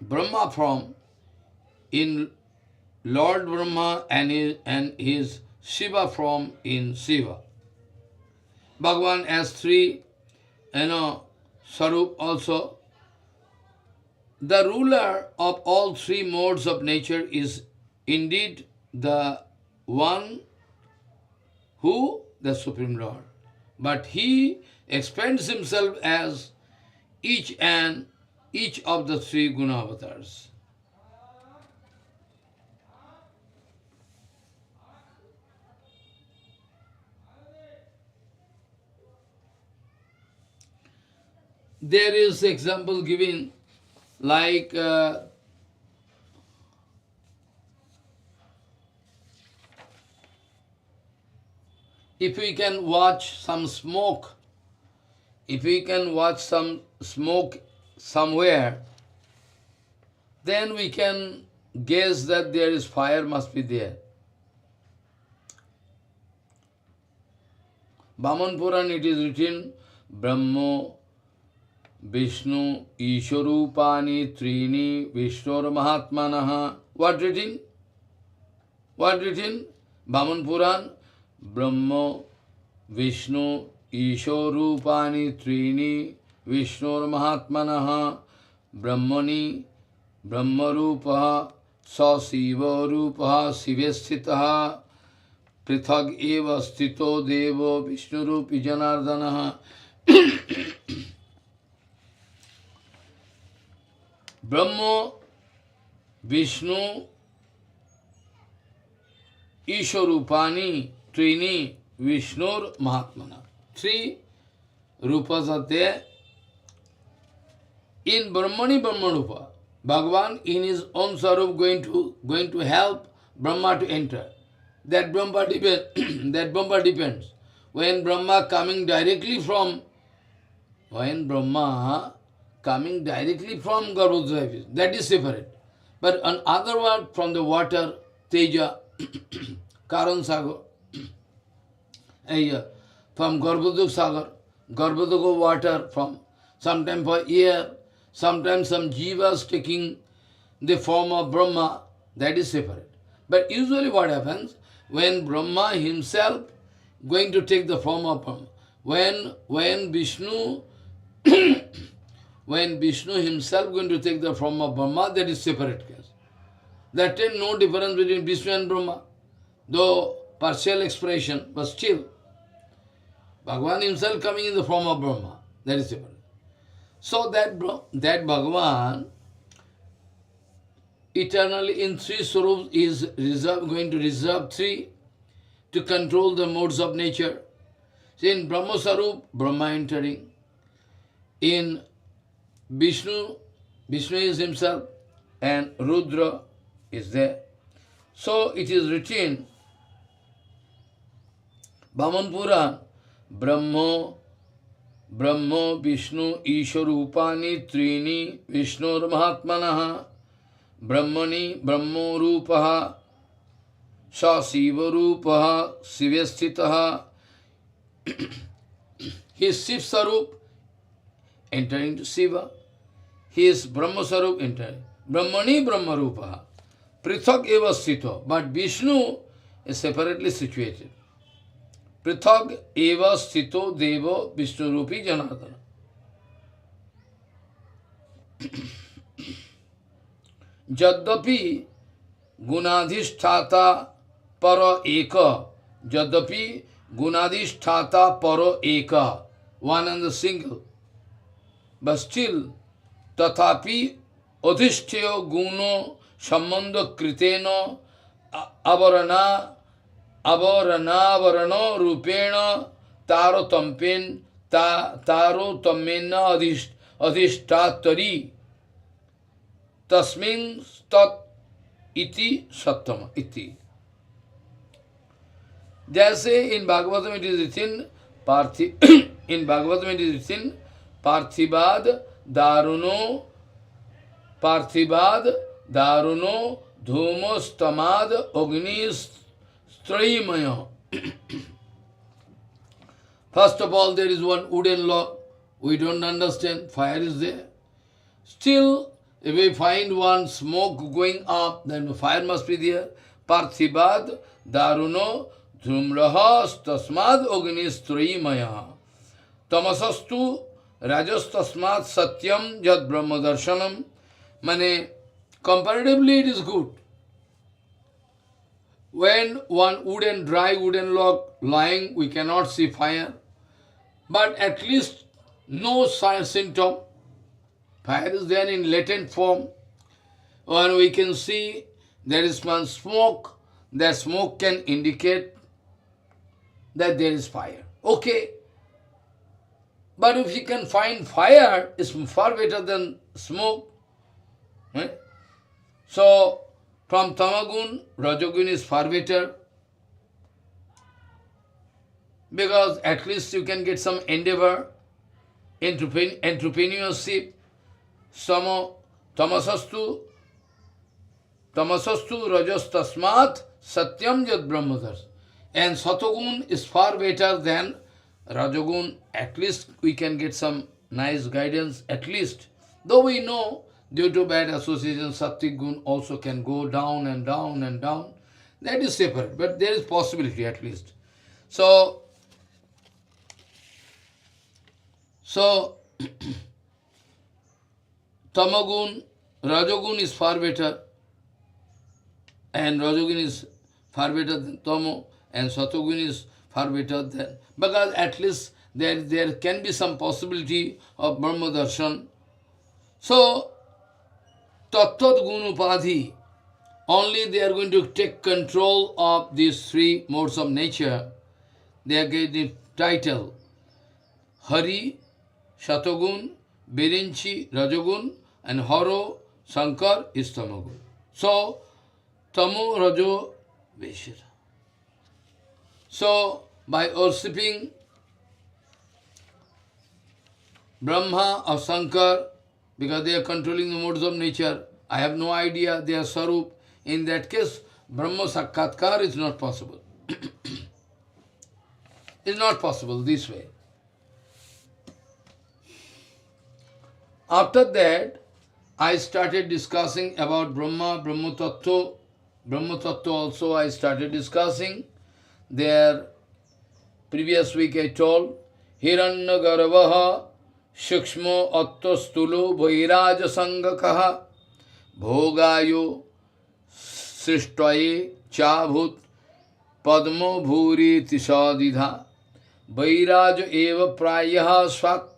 Brahma form in Lord Brahma and his Shiva form in Shiva. Bhagavan has three, Sarup also. The ruler of all three modes of nature is indeed the one who? The Supreme Lord. But he expands himself as each of the three guna avatars. There is example given like if we can watch some smoke, somewhere, then we can guess that there is fire must be there. Brahman Puran it is written, Brahmo Vishnu Isharupani Trini Vishnur Mahatmanaha. What written? What written? Brahman Puran, Brahma Vishnu Isharupani Trini Vishnur Mahatmanaha Brahmani Brahmarupaha Sasiva Rupaha Sivestitaha Prithag Eva Stito Devo Vishnurupi Janardanaha. Brahma, Vishnu, Isharupani, Trini, Vishnur, Mahatmana. Three rupas are there. In Brahmani Brahmarupa, Bhagavan in his own sarup going to help Brahma to enter. That Brahma depends. When Brahma coming directly from Garbhodraya, that is separate. But on other word, from the water, Teja, Karan Sagar, from Garbhoduk Sagar, Garbhoduk water, from sometimes for air, sometimes some jivas taking the form of Brahma, that is separate. But usually what happens, when Brahma himself going to take the form of Brahma, when Vishnu when Vishnu himself going to take the form of Brahma, that is separate case. There is no difference between Vishnu and Brahma, though partial expression, but still, Bhagavan himself coming in the form of Brahma, that is separate. So that Bhagavan eternally in three swarups is going to reserve three to control the modes of nature. So in Brahma Sarup, Brahma entering. In Vishnu is himself, and Rudra is there. So it is written, Brahman Puran, Brahmo Vishnu Isharupani Trini Vishnur Mahatmanaha Brahmani Brahmo Rupaha Sa Shiva Rupaha Shivesthitaha. His Shiv Sarup enter into Shiva. His Brahma Sarup enter. Brahmani Brahma Rupaha. Prithak eva sthito. But Vishnu is separately situated. Prithak eva sthito deva Vishnu Rupi Janardana. Jadapi Gunadhisthata para eka. Jadapi Gunadhisthata para eka. One and the single. But still, tathapi adhisthyo guno sambandha kritena avarana rupena tarotammena adhishtatari tasmin tat iti sattama iti. They say in Bhagavatam it is written, in Bhagavatam it is written, Parthibad daruno dhumostamad ognis straimaya. First of all, there is one wooden log. We don't understand. Fire is there. Still, if we find one smoke going up, then fire must be there. Parthibad daruno dhumrahas tasmad ognis straimaya. Tamasastu Rajastasmat Satyam Jad Brahma Darshanam. Mane, comparatively it is good. When one dry wooden log lying, we cannot see fire. But at least no symptom. Fire is there in latent form. When we can see there is one smoke, that smoke can indicate that there is fire. Okay. But if you can find fire, it's far better than smoke. Right? So, from Tamagun, Rajagun is far better. Because at least you can get some endeavor, entrepreneurship. Tamasastu Rajas Tasmat Satyam Jad Brahmadars. And Satogun is far better than Rajagun. At least we can get some nice guidance, at least. Though we know, due to bad association, Sattvic Gun also can go down and down and down. That is separate, but there is possibility at least. So Tamagun, Rajagun is far better, and Rajagun is far better than Tamo, and Satogun is far better than, because at least there can be some possibility of Brahma Darshan. So, Tattat Gun Upadhi, only they are going to take control of these three modes of nature. They are getting the title Hari, Shatogun, Birinchi, Rajagun, and Haro, Shankar is Tamagun. So, Tamo, Rajo, Veshira. So, by worshipping Brahma or Shankar, because they are controlling the modes of nature, I have no idea their Sarup. In that case, Brahma Sakkhatkar is not possible. It's not possible this way. After that, I started discussing about Brahma, Brahma Tattva. Brahma Tattva also I started discussing. There, previous week I told, Hiranya Garvaha Shukshmo Attostulo Vairaja Sangakaha Bhogayo Srishtvaye Chabhut Padmo Bhuri Tisadidha Vairaja Eva Prayaha Swat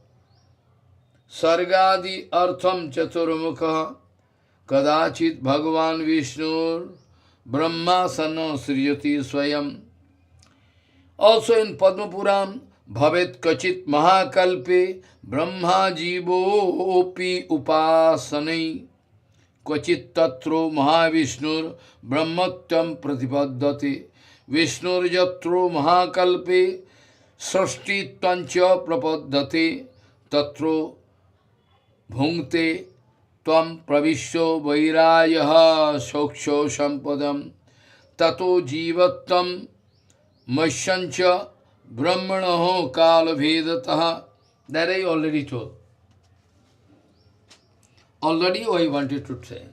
Sargadi Artham Chaturmukha Kadachit Bhagavan Vishnur Brahma Sanno Sriyati Swayam. Also in Padma Puram, Bhavet Kachit Mahakalpe Brahma Jivo Opi Upasanai Kachit Tatro Mahavishnur Brahmatyam Pratipaddate Vishnur Jatro Mahakalpe Srashti Tancha Prapaddate Tatro Bhungte Tvam Pravisho Vairayaha Shoksho Sampadam tato jivattam masyancha brahmanaho kala vedataha. That I already told. Already I wanted to say.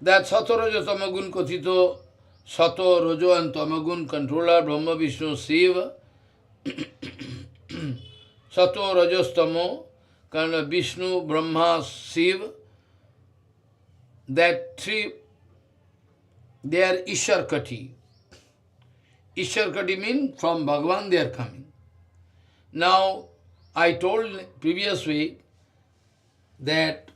That Sato Raja Tamagun Kathito, Sato, Rajo and Tamagun controller Brahma Vishnu Shiva, Sato Rajastamo, kind of Vishnu, Brahma, Shiva, that three, they are Isharkati. Isharkati means from Bhagavan they are coming. Now, I told previous week that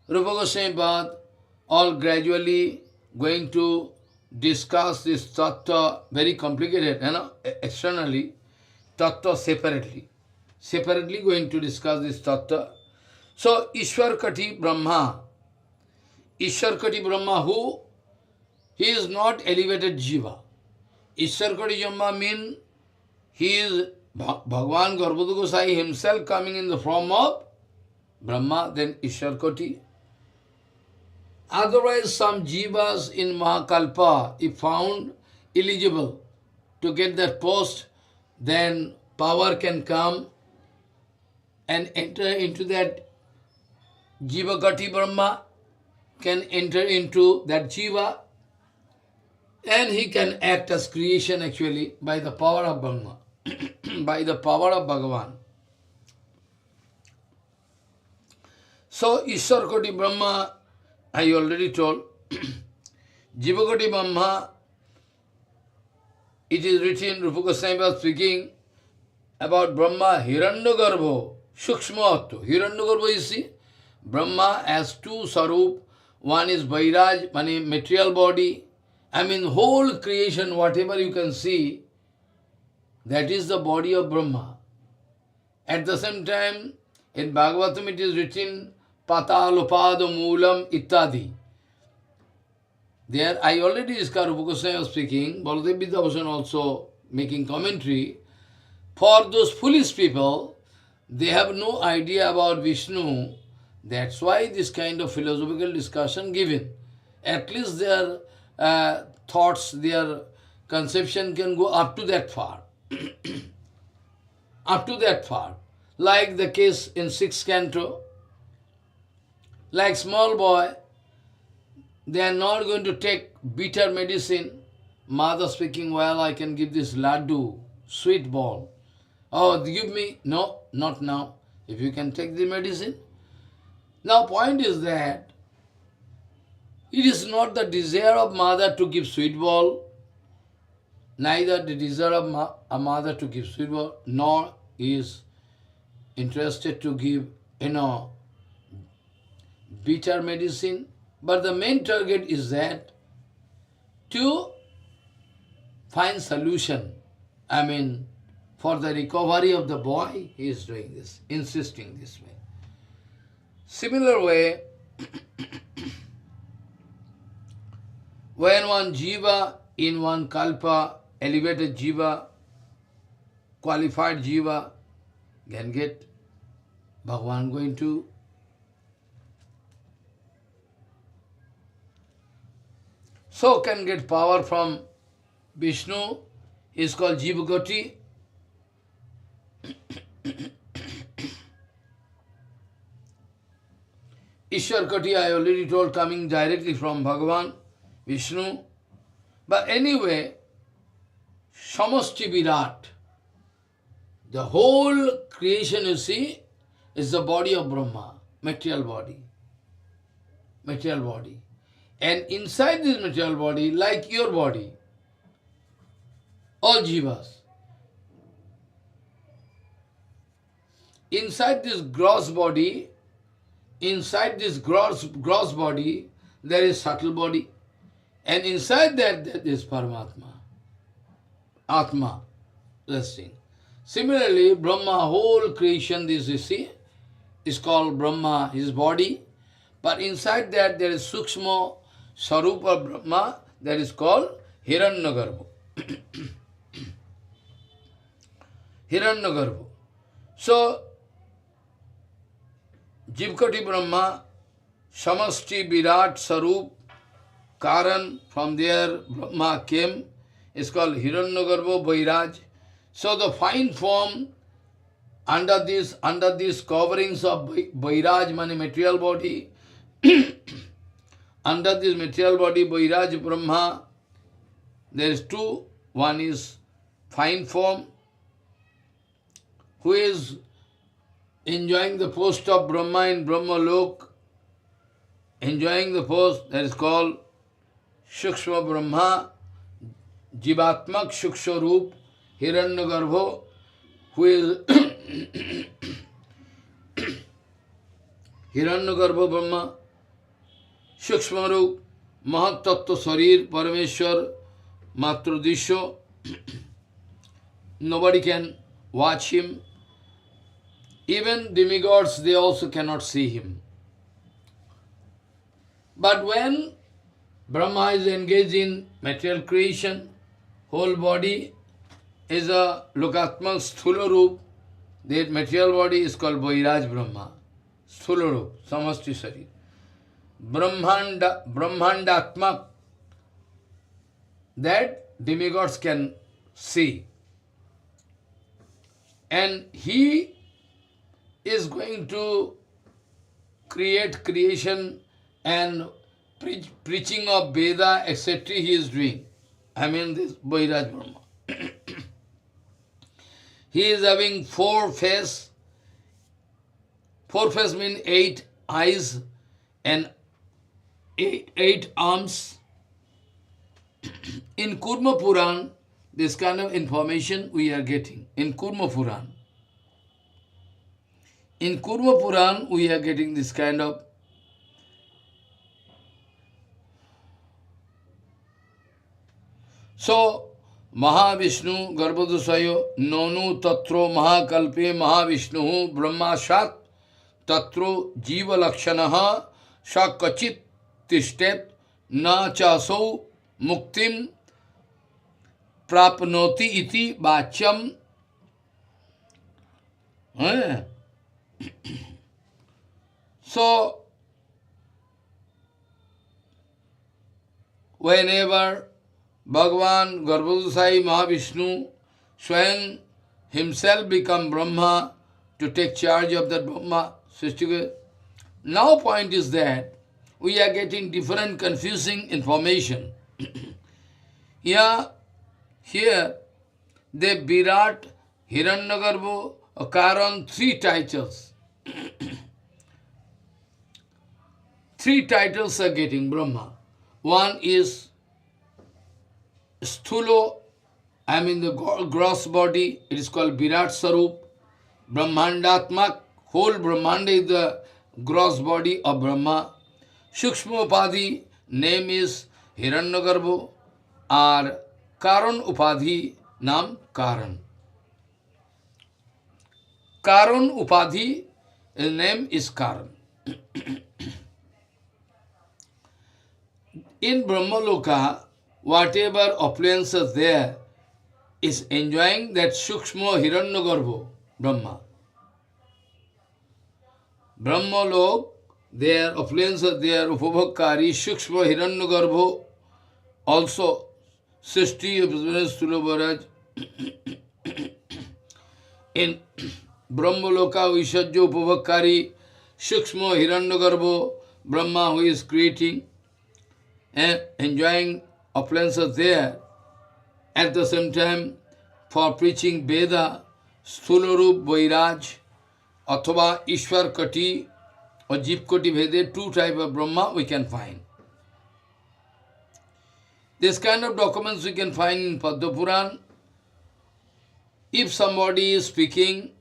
Rūpa Gosvāmīpāda all gradually going to discuss this tattva, very complicated, externally, tattva separately. Separately going to discuss this tattva. So, Ishwarkati Brahma, who? He is not elevated jiva. Ishwarkati Brahma means he is Bhagavan Garbhoda Gosai himself coming in the form of Brahma, then Ishwarkati. Otherwise, some jivas in Mahakalpa, if found eligible to get that post, then power can come and enter into that Jivakati Brahma, can enter into that jiva, and he can act as creation actually by the power of Brahma, by the power of Bhagavan. So, Ishwarkoti Brahma, I already told, Jivakoti Brahma, it is written, Rūpa Gosvāmīpāda speaking about Brahma, Hiranyagarbho, Shukshma. Hiranyagarbho, you see, Brahma has two sarup, one is Vairaj, one is material body. I mean, whole creation, whatever you can see, that is the body of Brahma. At the same time, in Bhagavatam it is written, Patalopada Moolam Ittadi. There, I already discussed, Rūpa Gosvāmīpāda speaking, Baladev Vidyabhushan also making commentary. For those foolish people, they have no idea about Vishnu. That's why this kind of philosophical discussion given. At least their thoughts, their conception can go up to that far. Up to that far. Like the case in 6th canto. Like small boy, they are not going to take bitter medicine. Mother speaking, well, I can give this laddu, sweet ball. Oh, give me. No, not now. If you can take the medicine. Now, point is that it is not the desire of mother to give sweet ball, neither the desire of a mother to give sweet ball, nor is interested to give, bitter medicine. But the main target is that to find solution. I mean, for the recovery of the boy, he is doing this, insisting this way. Similar way, when one jiva in one kalpa, elevated jiva, qualified jiva, can get Bhagavan going to so can get power from Vishnu, is called Jivakoti. Ishwarkati, I already told, coming directly from Bhagavan, Vishnu. But anyway, Samasti Virat, the whole creation you see is the body of Brahma, material body. Material body. And inside this material body, like your body, all jivas, inside this gross body, gross body, there is subtle body. And inside that, there is Paramatma, Atma, resting. Similarly, Brahma, whole creation, this you see, is called Brahma, his body. But inside that, there is Sukshma, Sarupa Brahma, that is called Hiranyagarbho. Hiranyagarbho. So, Jivkati Brahma, Samasti Virat Sarup, Karan, from there Brahma came, is called Hiranyagarbha Vairaj. So the fine form under these coverings of Vairaj, mani material body, under this material body, Vairaj Brahma, there is two. One is fine form, who is enjoying the post of Brahma in Brahma Lok, enjoying the post, that is called Shukshma Brahma, Jivatmak Shuksha Roop, Hiranyagarbha, who is Hiranyagarbha Brahma, Shukshma Roop, Mahat Tattva Sarir, Parameshwar, Matrodisho, nobody can watch him. Even demigods, they also cannot see him. But when Brahma is engaged in material creation, whole body is a Lokatmak Sthula Roop. That material body is called Vairaj Brahma, Sthula Roop, Samasti Sarir. Brahmandatmak, that demigods can see. And he is going to create creation and preaching of Veda, etc. he is doing. I mean this Vairaj Brahma. He is having four face. Four face means 8 eyes and 8 arms. In Kurma Puran, this kind of information we are getting. In Kurma Puran. In Kurma Puran, we are getting this kind of so Mahavishnu Garbhodasayo Nonu Tatro Mahakalpe Mahavishnu Brahmashat Tatro Jiva Lakshanaha Shakachit Tishtet Na Chaso Muktim Prapnoti Iti Bacham. So, whenever Bhagavan Garbhodasai Mahavishnu Shyam himself become Brahma to take charge of that Brahma Srishti. Now point is that we are getting different confusing information. Here, the Virat, Hiranyagarbha, Karan, 3 titles. 3 titles are getting Brahma. One is Sthulo, I mean the gross body, it is called Virat Sarup. Brahmandatmak, whole Brahmanda is the gross body of Brahma. Shukshma Upadhi, name is Hiranyagarbha, or Karan Upadhi, naam Karan. Karan Upadhi, his name is Karan. In Brahmaloka, whatever opulence is there is enjoying that Shukshma Hiranyagarbha, Brahma. Brahmalok, their opulence is there, Upabhakkari, Shukshma Hiranyagarbha, also Srishti of Sthula Bharaj. In Brahmaloka, Vishajya Upabhakkari, Shukshma Hiranyagarbha, Brahma who is creating and enjoying opulences there. At the same time, for preaching Veda, Sthularup Vairaj, Athava Ishwar Kati or Jeep Kati Vede, 2 types of Brahma we can find. This kind of documents we can find in Padma Puran. If somebody is speaking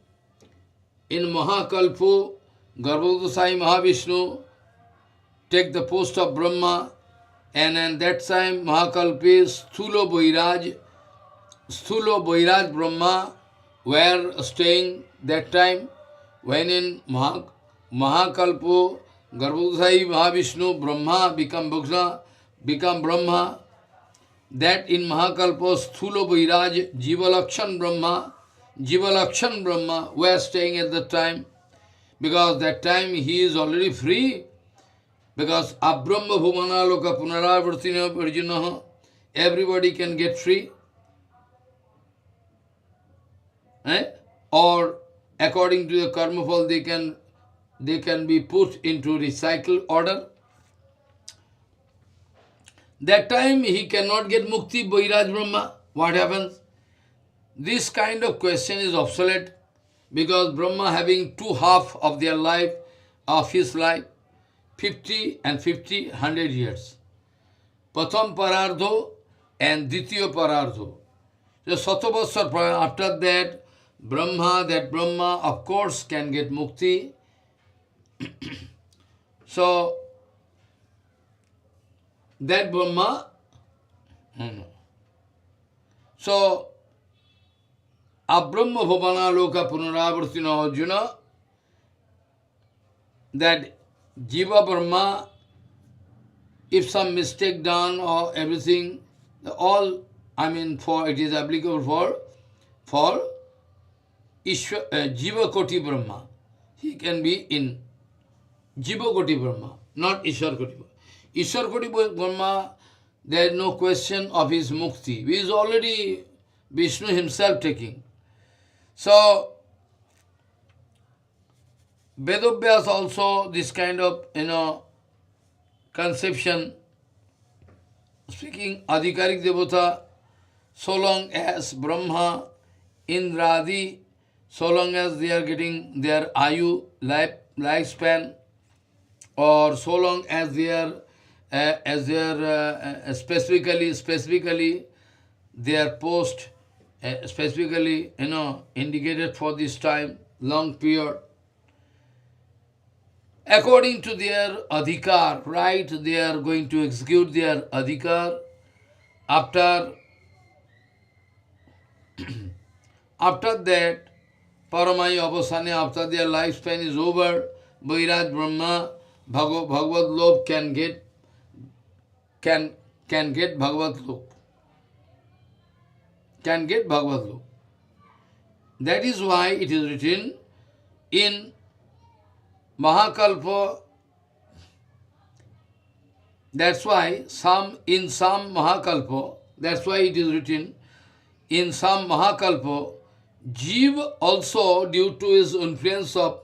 in Mahakalpu, Garbhodasai Mahavishnu, take the post of Brahma, and at that time Mahakalpi Sthulo Vairaj Brahma were staying that time, when in Mahakalpu Garbhodasai Mahavishnu Brahma become Brahma, that in Mahakalpa Sthulo Vairaj Jiva Lakshan Brahma were staying at the time. because that time he is already free, because Abrahma Bhumana Loka Punaravartino Virginaha, everybody can get free. Or according to the karma fall, they can be put into recycle order. That time he cannot get mukti, Vairaj Brahma. What happens? This kind of question is obsolete, because Brahma having two half of their life, of his life, 50 and 50, 100 years. Pratham Parardho and Ditya Parardho. So Satabasar, after that Brahma of course can get mukti. So that Brahma, so Abrahma Bhavana Loka Punaravartina Arjuna, that Jiva Brahma, if some mistake done or everything, all, it is applicable for Jiva Koti Brahma. He can be in Jiva Koti Brahma, not Ishwar Koti Brahma. Ishwar Koti Brahma, there is no question of his mukti. He is already Vishnu himself taking. So, Vedabhyas also this kind of, conception, speaking Adhikarik Devata, so long as Brahma, Indradi, so long as they are getting their ayu, lifespan, or so long as they are, specifically their post, specifically, indicated for this time, long period, according to their adhikar, right, they are going to execute their adhikar. After that, Paramaya Avasane, after their lifespan is over, Vairaj Brahma, Bhagavad Lok can get Bhagavad Lok. Can get Bhagavad Lok. That is why it is written in Mahakalpa. That's why in some Mahakalpa, that's why it is written in some Mahakalpa, Jiva also, due to his influence of,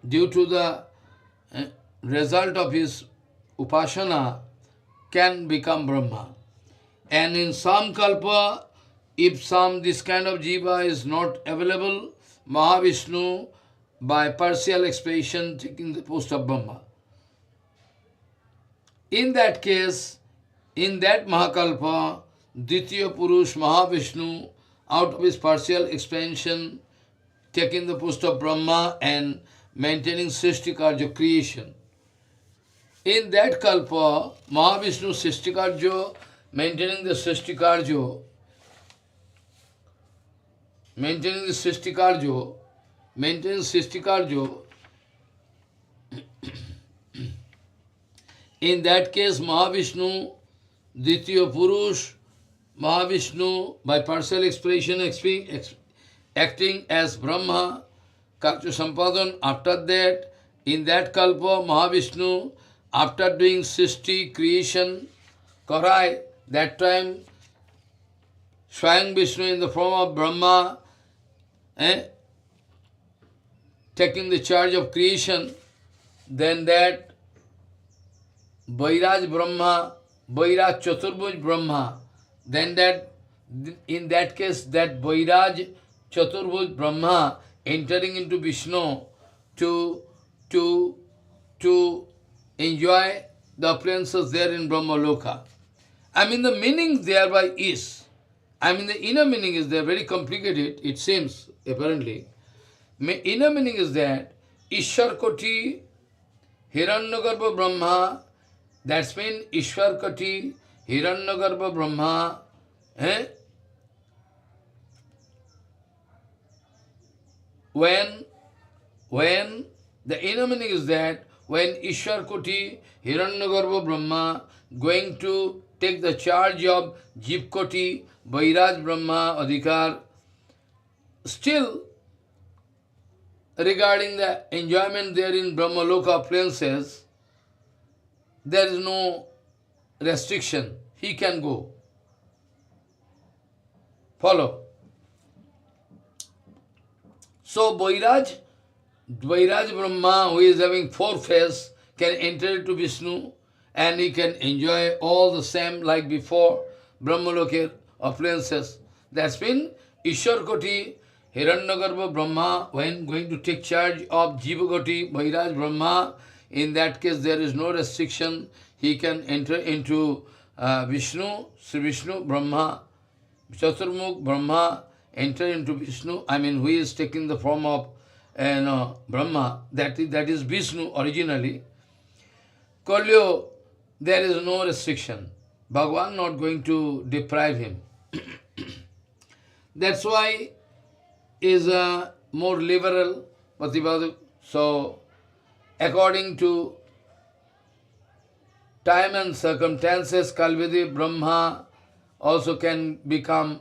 due to the result of his upasana, can become Brahma. And in some Kalpa, if this kind of Jiva is not available, Mahavishnu, by partial expiation, taking the post of Brahma. In that case, in that Mahakalpa, Ditya Purush Mahavishnu, out of his partial expansion, taking the post of Brahma and maintaining Srishti Karja creation. In that Kalpa, Mahavishnu Srishti Karja, maintaining the Srishti Karja, maintaining Srishti Karja, in that case, Mahavishnu, Ditya Purush, Mahavishnu, by partial expression, acting as Brahma, Karya Sampadan. After that, in that Kalpa, Mahavishnu, after doing Srishti creation, Karai, that time, Shyam Vishnu in the form of Brahma, taking the charge of creation, then that Vairaj Brahma, Vairaj Chaturbhuj Brahma, then that, in that case, that Vairaj Chaturbhuj Brahma entering into Vishnu to enjoy the appearances there in Brahma Loka. The meaning thereby is, the inner meaning is there, very complicated, it seems, apparently. Inner meaning is that Ishwar Koti, Hiranyagarbha Brahma, that's mean Ishwar Koti, Hiranyagarbha Brahma, when the inner meaning is that when Ishwar Koti, Hiranyagarbha Brahma, going to take the charge of Jiv Koti, Vairaj Brahma, Adhikar, still regarding the enjoyment there in Brahmaloka places, there is no restriction. He can go. Follow. So Vairaj Brahma, who is having four faces, can enter into Vishnu and he can enjoy all the same like before, Brahmaloka appliances. That's mean Ishwar Koti, Hiranyagarbha Brahma, when going to take charge of Jiva Koti, Vairaj Brahma, in that case there is no restriction. He can enter into Vishnu, Sri Vishnu, Brahma, Chaturmukh Brahma, enter into Vishnu, who is taking the form of Brahma, that is Vishnu originally. Kalyo, there is no restriction. Bhagavan not going to deprive him. That's why is more liberal. So, according to time and circumstances, Kalvedi Brahma also can become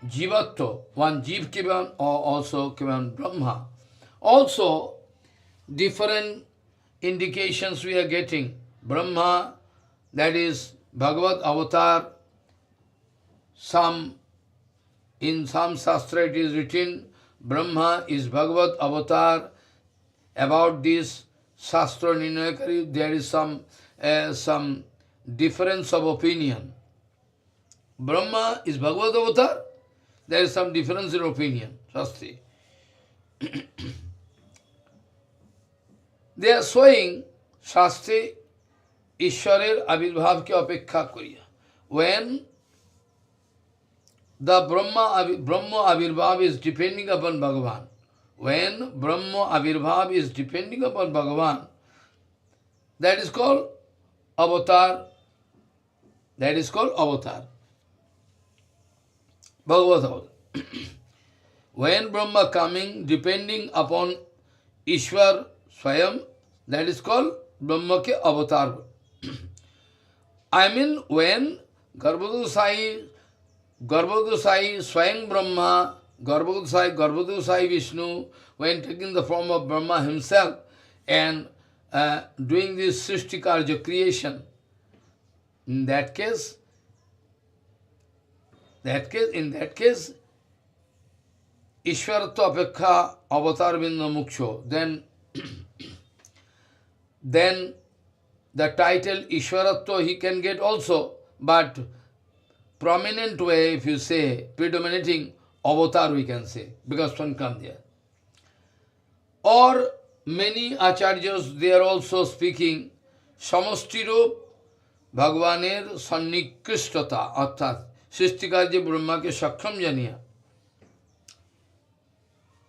Jivatto, one Jiv Kivan or also Kivan Brahma. Also, different indications we are getting. Brahma, that is Bhagavad Avatar, in some Shastra it is written, Brahma is Bhagavad Avatar. About this Shastra Nirnayakari, there is some difference of opinion. Brahma is Bhagavad Avatar, there is some difference in opinion, Shastri. They are showing Shastri Ishwarer Abhirbhav ke apekha koriya. When the Brahma Abhirbhav is depending upon Bhagavan, when Brahma Abhirbhav is depending upon Bhagavan, that is called avatar. That is called avatar. Bhagavad Avatar. When Brahma coming depending upon Ishwar Shyam, that is called Brahma ke avatar. When Garbhodusai Swayam Brahma, Garbhodusai Vishnu, when taking the form of Brahma himself and doing this Srishti Karja creation, in that case, Ishwaratva Apekha Avatar Binda Muksho, then the title Ishwaratva he can get also, but prominent way, if you say, predominating avatar we can say, because one come there. Or many acharyas, they are also speaking Samashtirup Bhagavaner Sannikristata, arthat Srishtikarya Brahma ke Shaksham Janiya.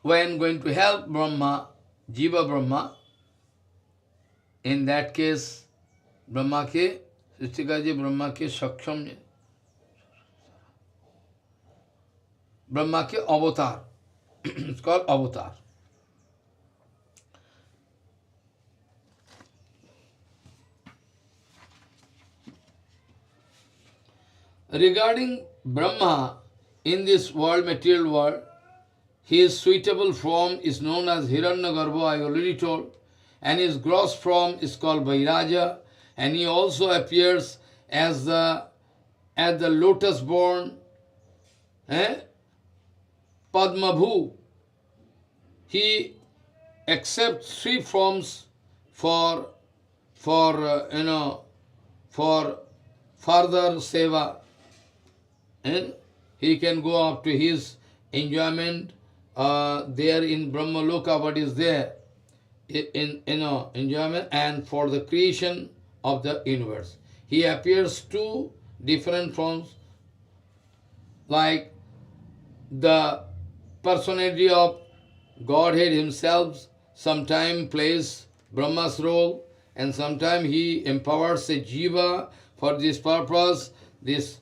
When going to help Brahma, Jiva Brahma, in that case, Brahma ke, Srishtikarya Brahma ke Shaksham Janiya. Brahma ke avatar. It's called avatar. Regarding Brahma, in this world, material world, his suitable form is known as Hiranyagarbha, I already told, and his gross form is called Vairaja, and he also appears as the lotus born Padmabhu. He accepts three forms for further seva, and he can go up to his enjoyment there in Brahmaloka, what is there in enjoyment, and for the creation of the universe. He appears two different forms, like the personality of Godhead himself sometime plays Brahma's role, and sometime he empowers a jiva for this purpose. This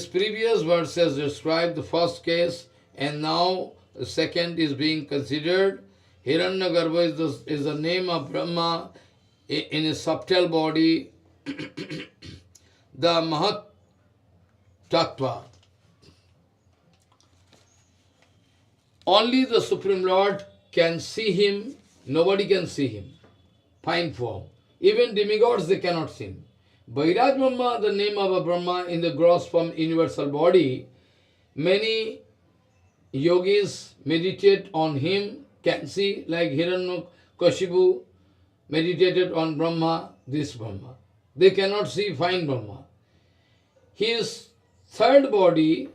previous verses describe the first case, and now the second is being considered. Hiranyagarbha is the name of Brahma in a subtle body, the Mahat Tattva. Only the Supreme Lord can see him, nobody can see him. Fine form. Even demigods, they cannot see him. Vairaj Brahma, the name of a Brahma in the gross form universal body, many yogis meditate on him, can see, like Hiranyakashipu meditated on Brahma, this Brahma. They cannot see fine Brahma. His third body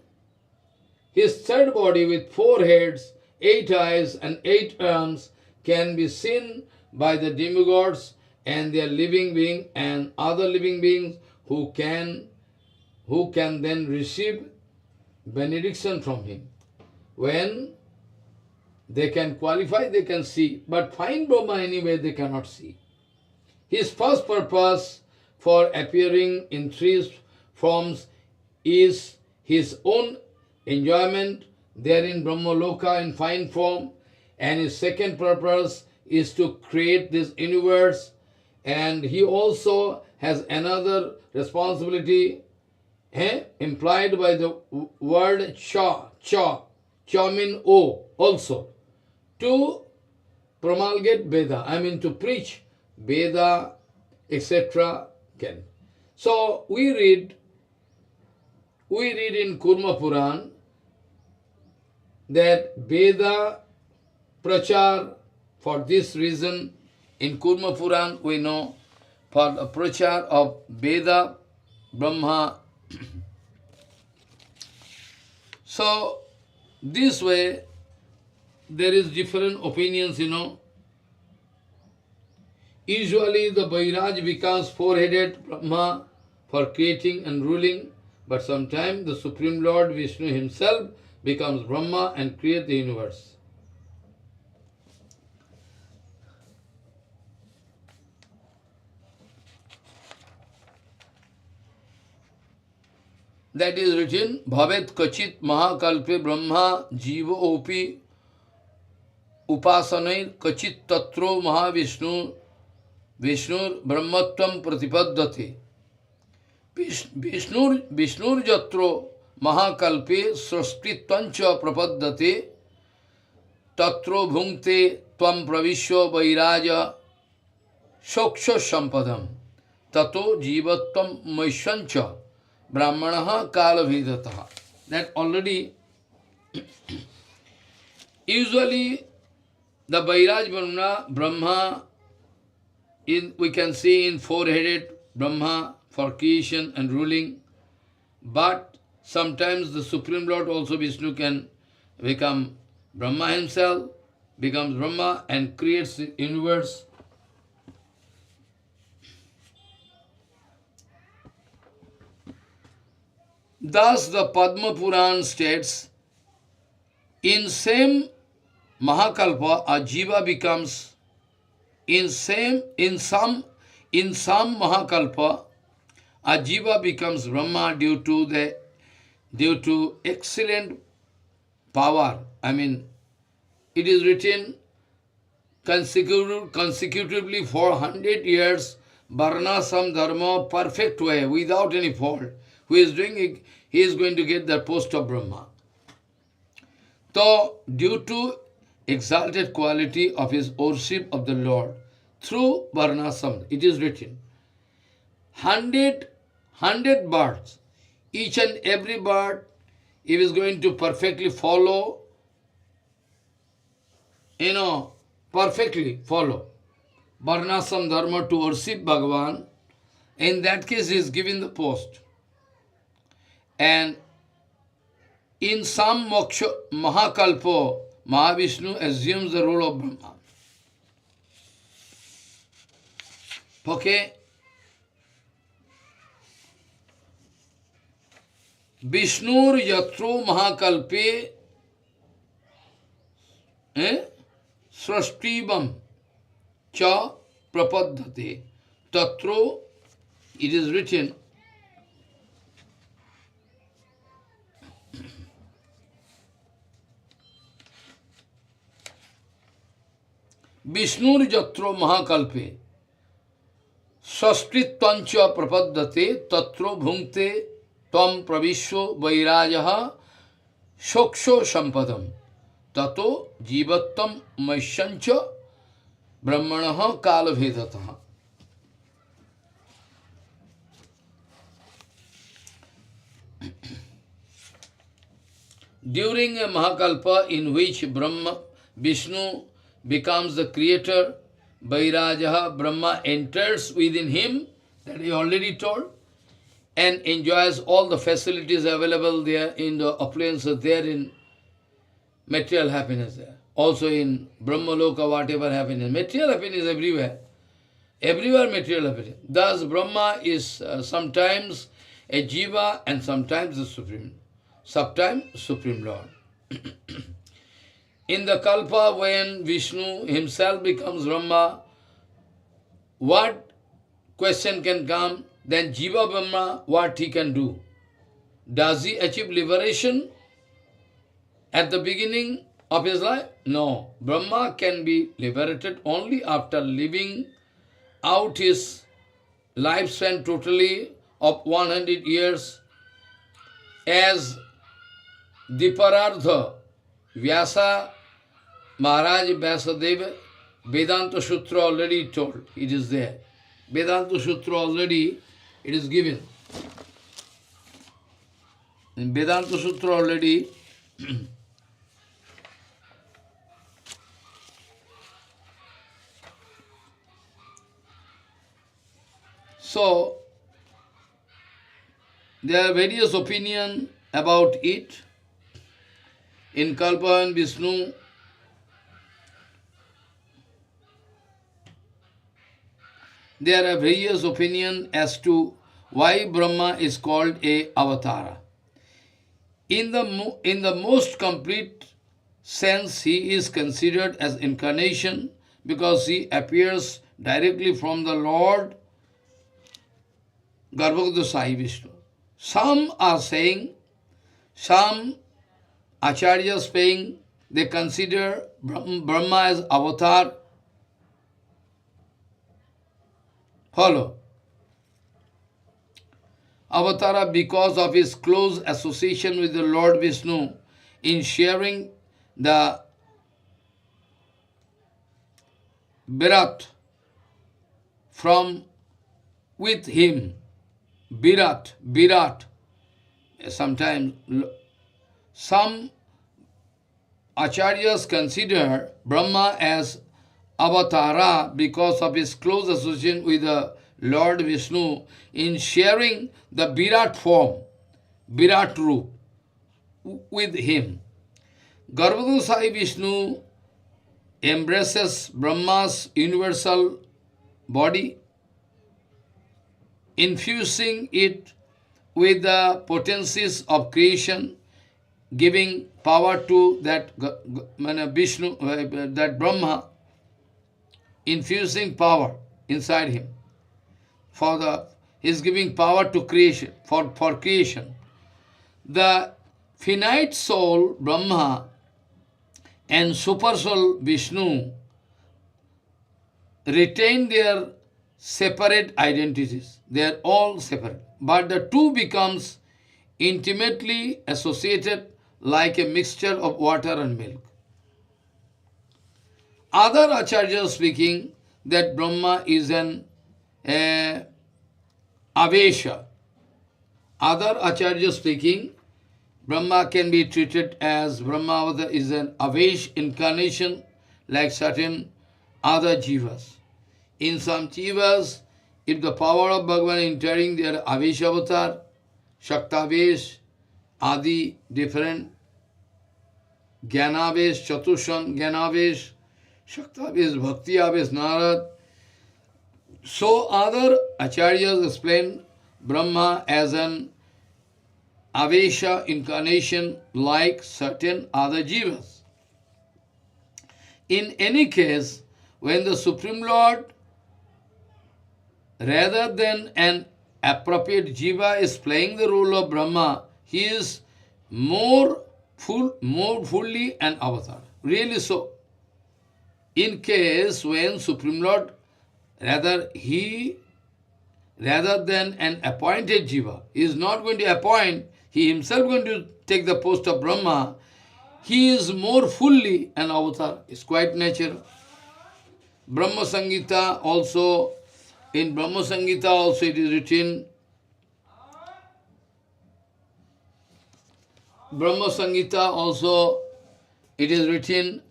with 4 heads, 8 eyes and 8 arms can be seen by the demigods and their living being and other living beings who can then receive benediction from him. When they can qualify, they can see, but fine Brahma anyway they cannot see. His first purpose for appearing in 3 forms is his own enjoyment there in Brahmaloka in fine form, and his second purpose is to create this universe, and he also has another responsibility implied by the word cha means O also, to promulgate Veda, to preach Veda, etc. So we read in Kurma Puran that Veda Prachar, for this reason, in Kurma Puran we know, for the Prachar of Veda, Brahma. So, this way, there is different opinions, Usually the Vairaj becomes 4-headed Brahma for creating and ruling, but sometimes the Supreme Lord Vishnu himself becomes Brahma and creates the universe. That is written, Bhavet Kachit Mahakalpe Brahma Jiva Opi Upasanair Kachit Tatro Mahavishnu Vishnur Brahmatvam Pratipaddati Vishnur Jatro Mahakalpe Srastitvancha Prapaddati Tatro Bhungte Tvam Pravishya Vairaja Shoksha Sampadam Tato Jivatvam Maishyancha Brahmanaha Kala Vedataha. That already, usually the Vairaj Brahma, we can see in 4-headed Brahma for creation and ruling, but sometimes the Supreme Lord also Vishnu can become Brahma himself, becomes Brahma and creates the universe. Thus the Padma Puran states, in same Mahakalpa, a jiva becomes, in some Mahakalpa, a jiva becomes Brahma due to excellent power. It is written consecutively for 100 years, Varnasam Dharma, perfect way, without any fault. Who is doing it, he is going to get the post of Brahma. So, due to exalted quality of his worship of the Lord, through Varnasam, it is written, 100 birds, each and every bird, he is going to perfectly follow, perfectly follow Varnasam Dharma to worship Bhagavan. In that case, he is given the post. And in some Mahakalpa, Mahavishnu assumes the role of Brahma. Okay? Vishnur Yatro Mahakalpe Srashtibam Cha Prapaddhate. Tatro, it is written, Vishnur Jatro Mahakalpe Sastritvancha Prapaddate Tatro Bhungte Tvam Pravishyo Vairajaha Shoksho Sampadam tato jivattam maisyancha brahmanaha kalabhedataha. During a Mahakalpa in which Brahma, Vishnu becomes the creator, Vairajaha, Brahma enters within him, that he already told, and enjoys all the facilities available there in the appliances there in material happiness there. Also in Brahmaloka, whatever happiness. Material happiness everywhere. Everywhere material happiness. Thus Brahma is sometimes a jiva and sometimes the Supreme. Sometimes Supreme Lord. In the Kalpa, when Vishnu himself becomes Brahma, what question can come? Then Jiva Brahma, what he can do? Does he achieve liberation at the beginning of his life? No. Brahma can be liberated only after living out his lifespan totally of 100 years, as Diparardha Vyasa Maharaj Vyasadeva Vedanta Sutra already told. It is there. Vedanta Sutra already it is given. In Vedanta Sutra already so there are various opinions about it. In Kalpa and Vishnu, there are various opinions as to why Brahma is called a avatara. In the most complete sense, he is considered as incarnation because he appears directly from the Lord Garbhagata Sai Vishnu. Some are saying, some acharyas saying, they consider Brahma as avatar. Follow. Avatara because of his close association with the Lord Vishnu in sharing the Virat from with him. Virat. Sometimes some acharyas consider Brahma as avatara because of his close association with the Lord Vishnu in sharing the Virat form, Virat Roop, with him. Garbhagata Sai Vishnu embraces Brahma's universal body, infusing it with the potencies of creation, giving power to that Vishnu, that Brahma, infusing power inside him. He is giving power to creation, for creation. The finite soul, Brahma, and super soul, Vishnu, retain their separate identities. They are all separate. But the two becomes intimately associated like a mixture of water and milk. Other acharyas speaking that Brahma is an avesha. Other acharyas speaking, Brahma can be treated as Brahma is an avesh incarnation like certain other jivas. In some jivas, if the power of Bhagavan entering their avesh avatar, Shaktavesh, Adi, different, Jnanavesh, Chatushan, Jnanavesh, Shaktavesh, Bhakti Avesh, Narad. So other acharyas explain Brahma as an avesha incarnation like certain other jivas. In any case, when the Supreme Lord, rather than an appropriate jiva, is playing the role of Brahma, he is more fully an avatar. Really so. In case when Supreme Lord, rather than an appointed jiva, he is not going to appoint, he himself going to take the post of Brahma. he is more fully an avatar. It's quite natural. Brahma Sangita also, in Brahma Sangita also it is written, Brahma Sangita also it is written,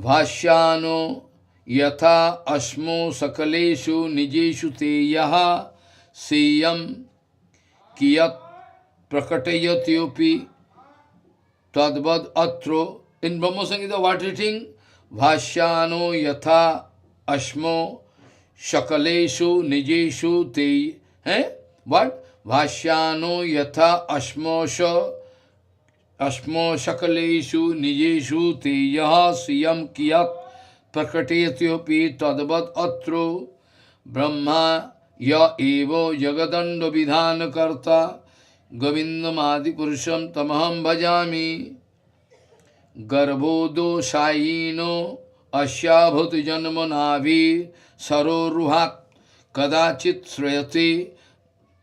Bhashyano yatha asmo sakaleshu nijeshu te yaha Shyam kiyat prakatayatyopi tadvad atro. In Brahma Sangita what written? Bhashyano yatha asmo sakaleshu nijeshu te. What? Bhashyano yatha asmo sakaleshu nijeshu te yaha Shyam kiyat prakatayatyopi tadvad atro. Brahma ya evo jagadanda vidhana karta govindam adi purusham tamaham bhajami garbhodo shayino ashyabhuti janma navi saroruhat kadachit shrayate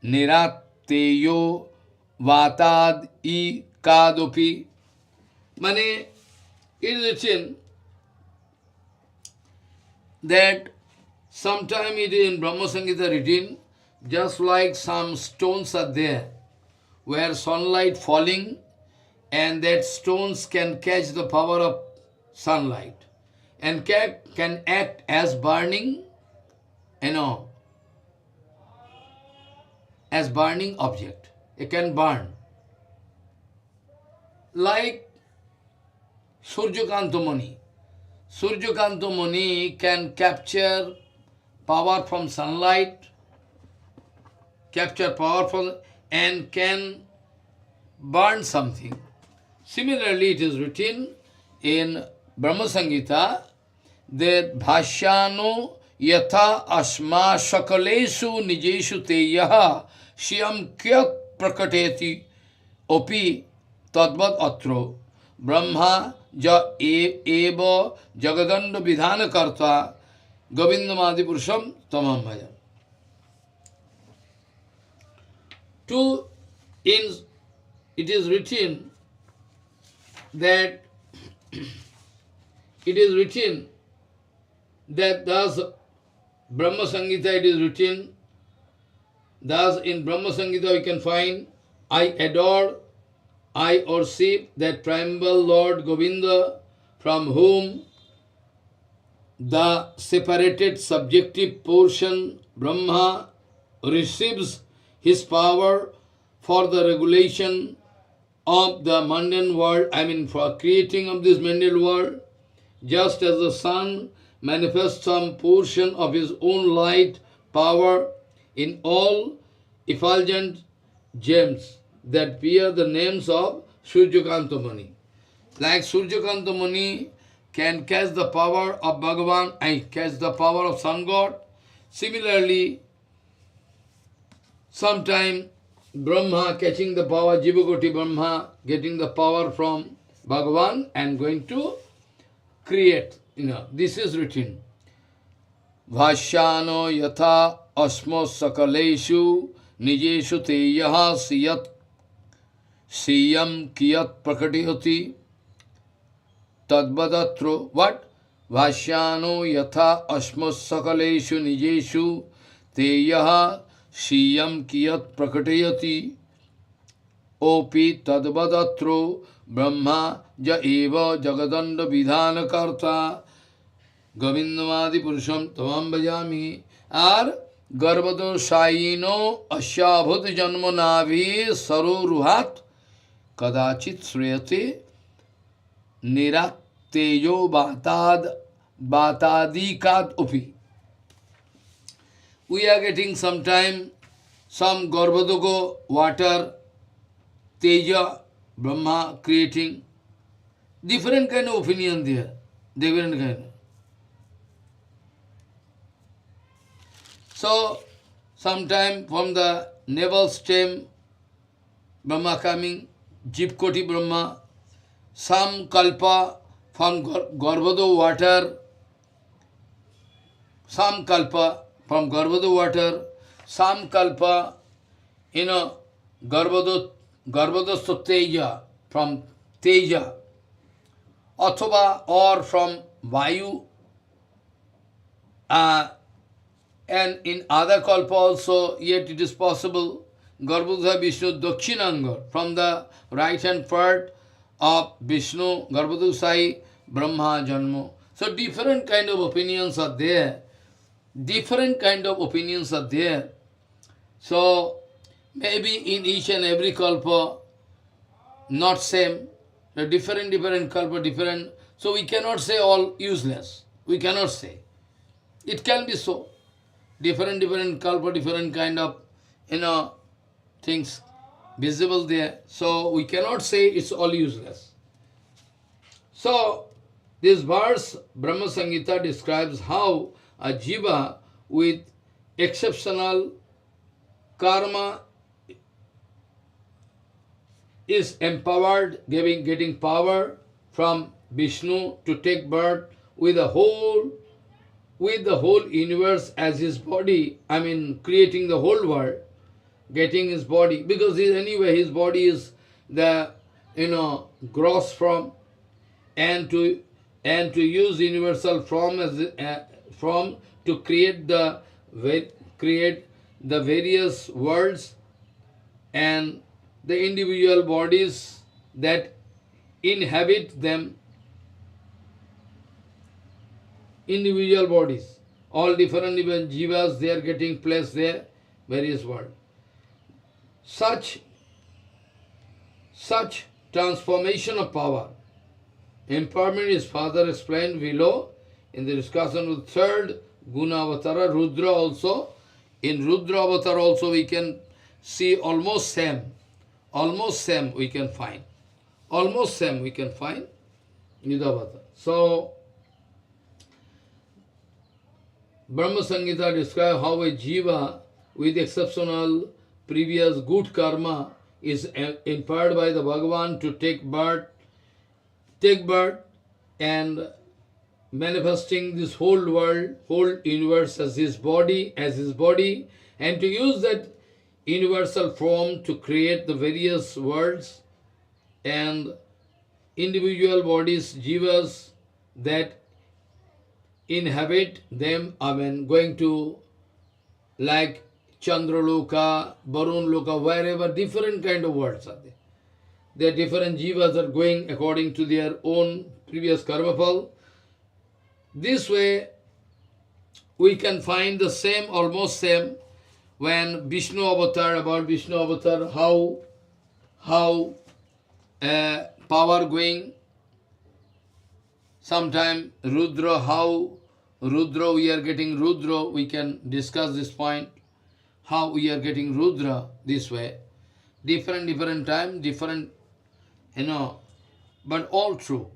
nirateyo vatad I kadopi. Mane, it is written that sometime it is in Brahma Sangita written, just like some stones are there, where sunlight falling, and that stones can catch the power of sunlight, and can act as burning, as burning object. It can burn. Like Suryakanto Muni. Suryakanto Muni can capture power from sunlight, and can burn something. Similarly, it is written in Brahma Sangita that Bhashyano yatha asma sakaleshu nijeshu te yaha Shyam kyat prakateti opi tadvad atro. Brahma ja eva jagadanda vidhana karta govindamadi purusham tamam bhaja. It is written that thus Brahma Sangita it is written, thus in Brahma Sangita we can find, I adore, I worship that primeval Lord Govinda, from whom the separated subjective portion Brahma receives his power for the regulation of the mundane world, for creating of this mundane world, just as the sun manifests some portion of his own light power in all effulgent gems that bear the names of Suryakanto Muni. Like Suryakanto Muni can catch the power of Bhagavan and catch the power of Sun God. Similarly, sometime Brahma catching the power, Jivakoti Brahma getting the power from Bhagavan and going to create. This is written. Bhashyano yatha asmo sakaleshu nijeshu te yaha siyat Shyam kiyat prakatihoti tadvadatro. What? Bhashyano yatha asmo sakaleshu nijeshu te yaha Shyam kiyat prakatayati opi tadvadatro brahma ja eva jagadanda vidhana karta govindamadi purusham tamam bhajami. Ar garbhado shayino asyabhut janma navi saroruhat kadachit shriyate nirat tejo batadikat upi. We are getting sometime some garbhadogo water, teja, Brahma creating. Different kind of opinion there. Different kind. So, sometime from the navel stem, Brahma coming, Jipkoti Brahma, some kalpa from Garbhado water, some kalpa from Garbhado water, some kalpa, Garbhado Teja, from Teja, Athava or from Vayu, and in other kalpa also, yet it is possible, Garbhodaya Vishnu Dakshinanga, from the right hand part of Vishnu, Garbhodaya Brahma Janmo. So different kind of opinions are there. Different kind of opinions are there. So maybe in each and every kalpa, not same, the different kalpa, different. So we cannot say all useless. We cannot say. It can be so. Different kalpa, different kind of, things visible there. So we cannot say it's all useless. So this verse, Brahma Samhita, describes how a jiva with exceptional karma is empowered, getting power from Vishnu to take birth with the whole universe as his body, creating the whole world, getting his body, because anyway his body is the gross form, and to use universal form as form to create the various worlds and the individual bodies that inhabit them. Individual bodies, all different even jivas, they are getting placed there, various worlds. Such transformation of power, empowerment is further explained below in the discussion of third guna avatara, Rudra also. In Rudra avatar also we can see almost same we can find. Almost same we can find in the avatar. So Brahma Samhita describes how a jiva with exceptional previous good karma is empowered by the Bhagavan to take birth and manifesting this whole world, whole universe as his body, and to use that universal form to create the various worlds and individual bodies, jivas, that inhabit them, going to like Chandraloka, Varun Loka, wherever different kind of worlds are there. There are different jivas are going according to their own previous karma pal. This way we can find the same, almost same, when Vishnu avatar, about Vishnu avatar, how power going. Sometime Rudra, how Rudra, we are getting Rudra, we can discuss this point, how we are getting Rudra this way. Different time, different, but all true.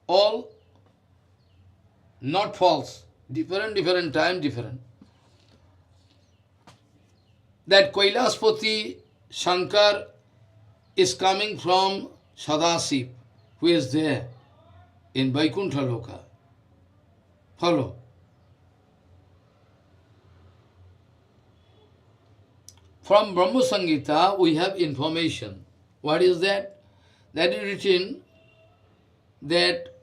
All not false. Different time, different. That Kailaspati Shankar is coming from Sadasiv, who is there in Vaikuntha Loka. Follow. From Brahma Samhita we have information. What is that? That is written that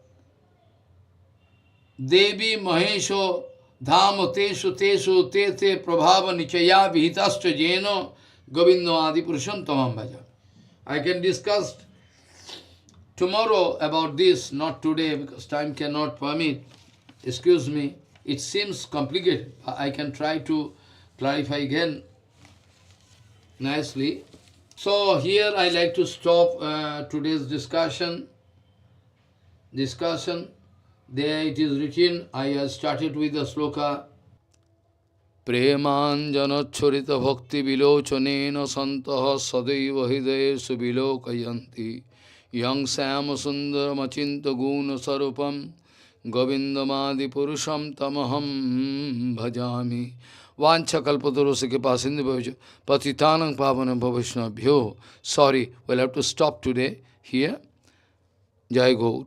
Devi Mahesho Dham Teshu Teshu Tete Prabhava Nichaya Vihitascha Jeno Govindo Adi Purusham Tamam Bhaja. I can discuss tomorrow about this, not today, because time cannot permit. Excuse me, it seems complicated. I can try to clarify again nicely. So here I like to stop today's discussion. There it is written, I have started with the sloka. Premanjanachorita bhakti vilochanena santaha sadaiva hidayeshu vilokayanti yang Shyam sundaram achinta guna sarupam govindamadi purusham tamaham bhajami vancha kalpatarosya kipasindhi bhavaju patitanang pavanam bhavishna bhyo. Sorry, we'll have to stop today here. Jai Gaur.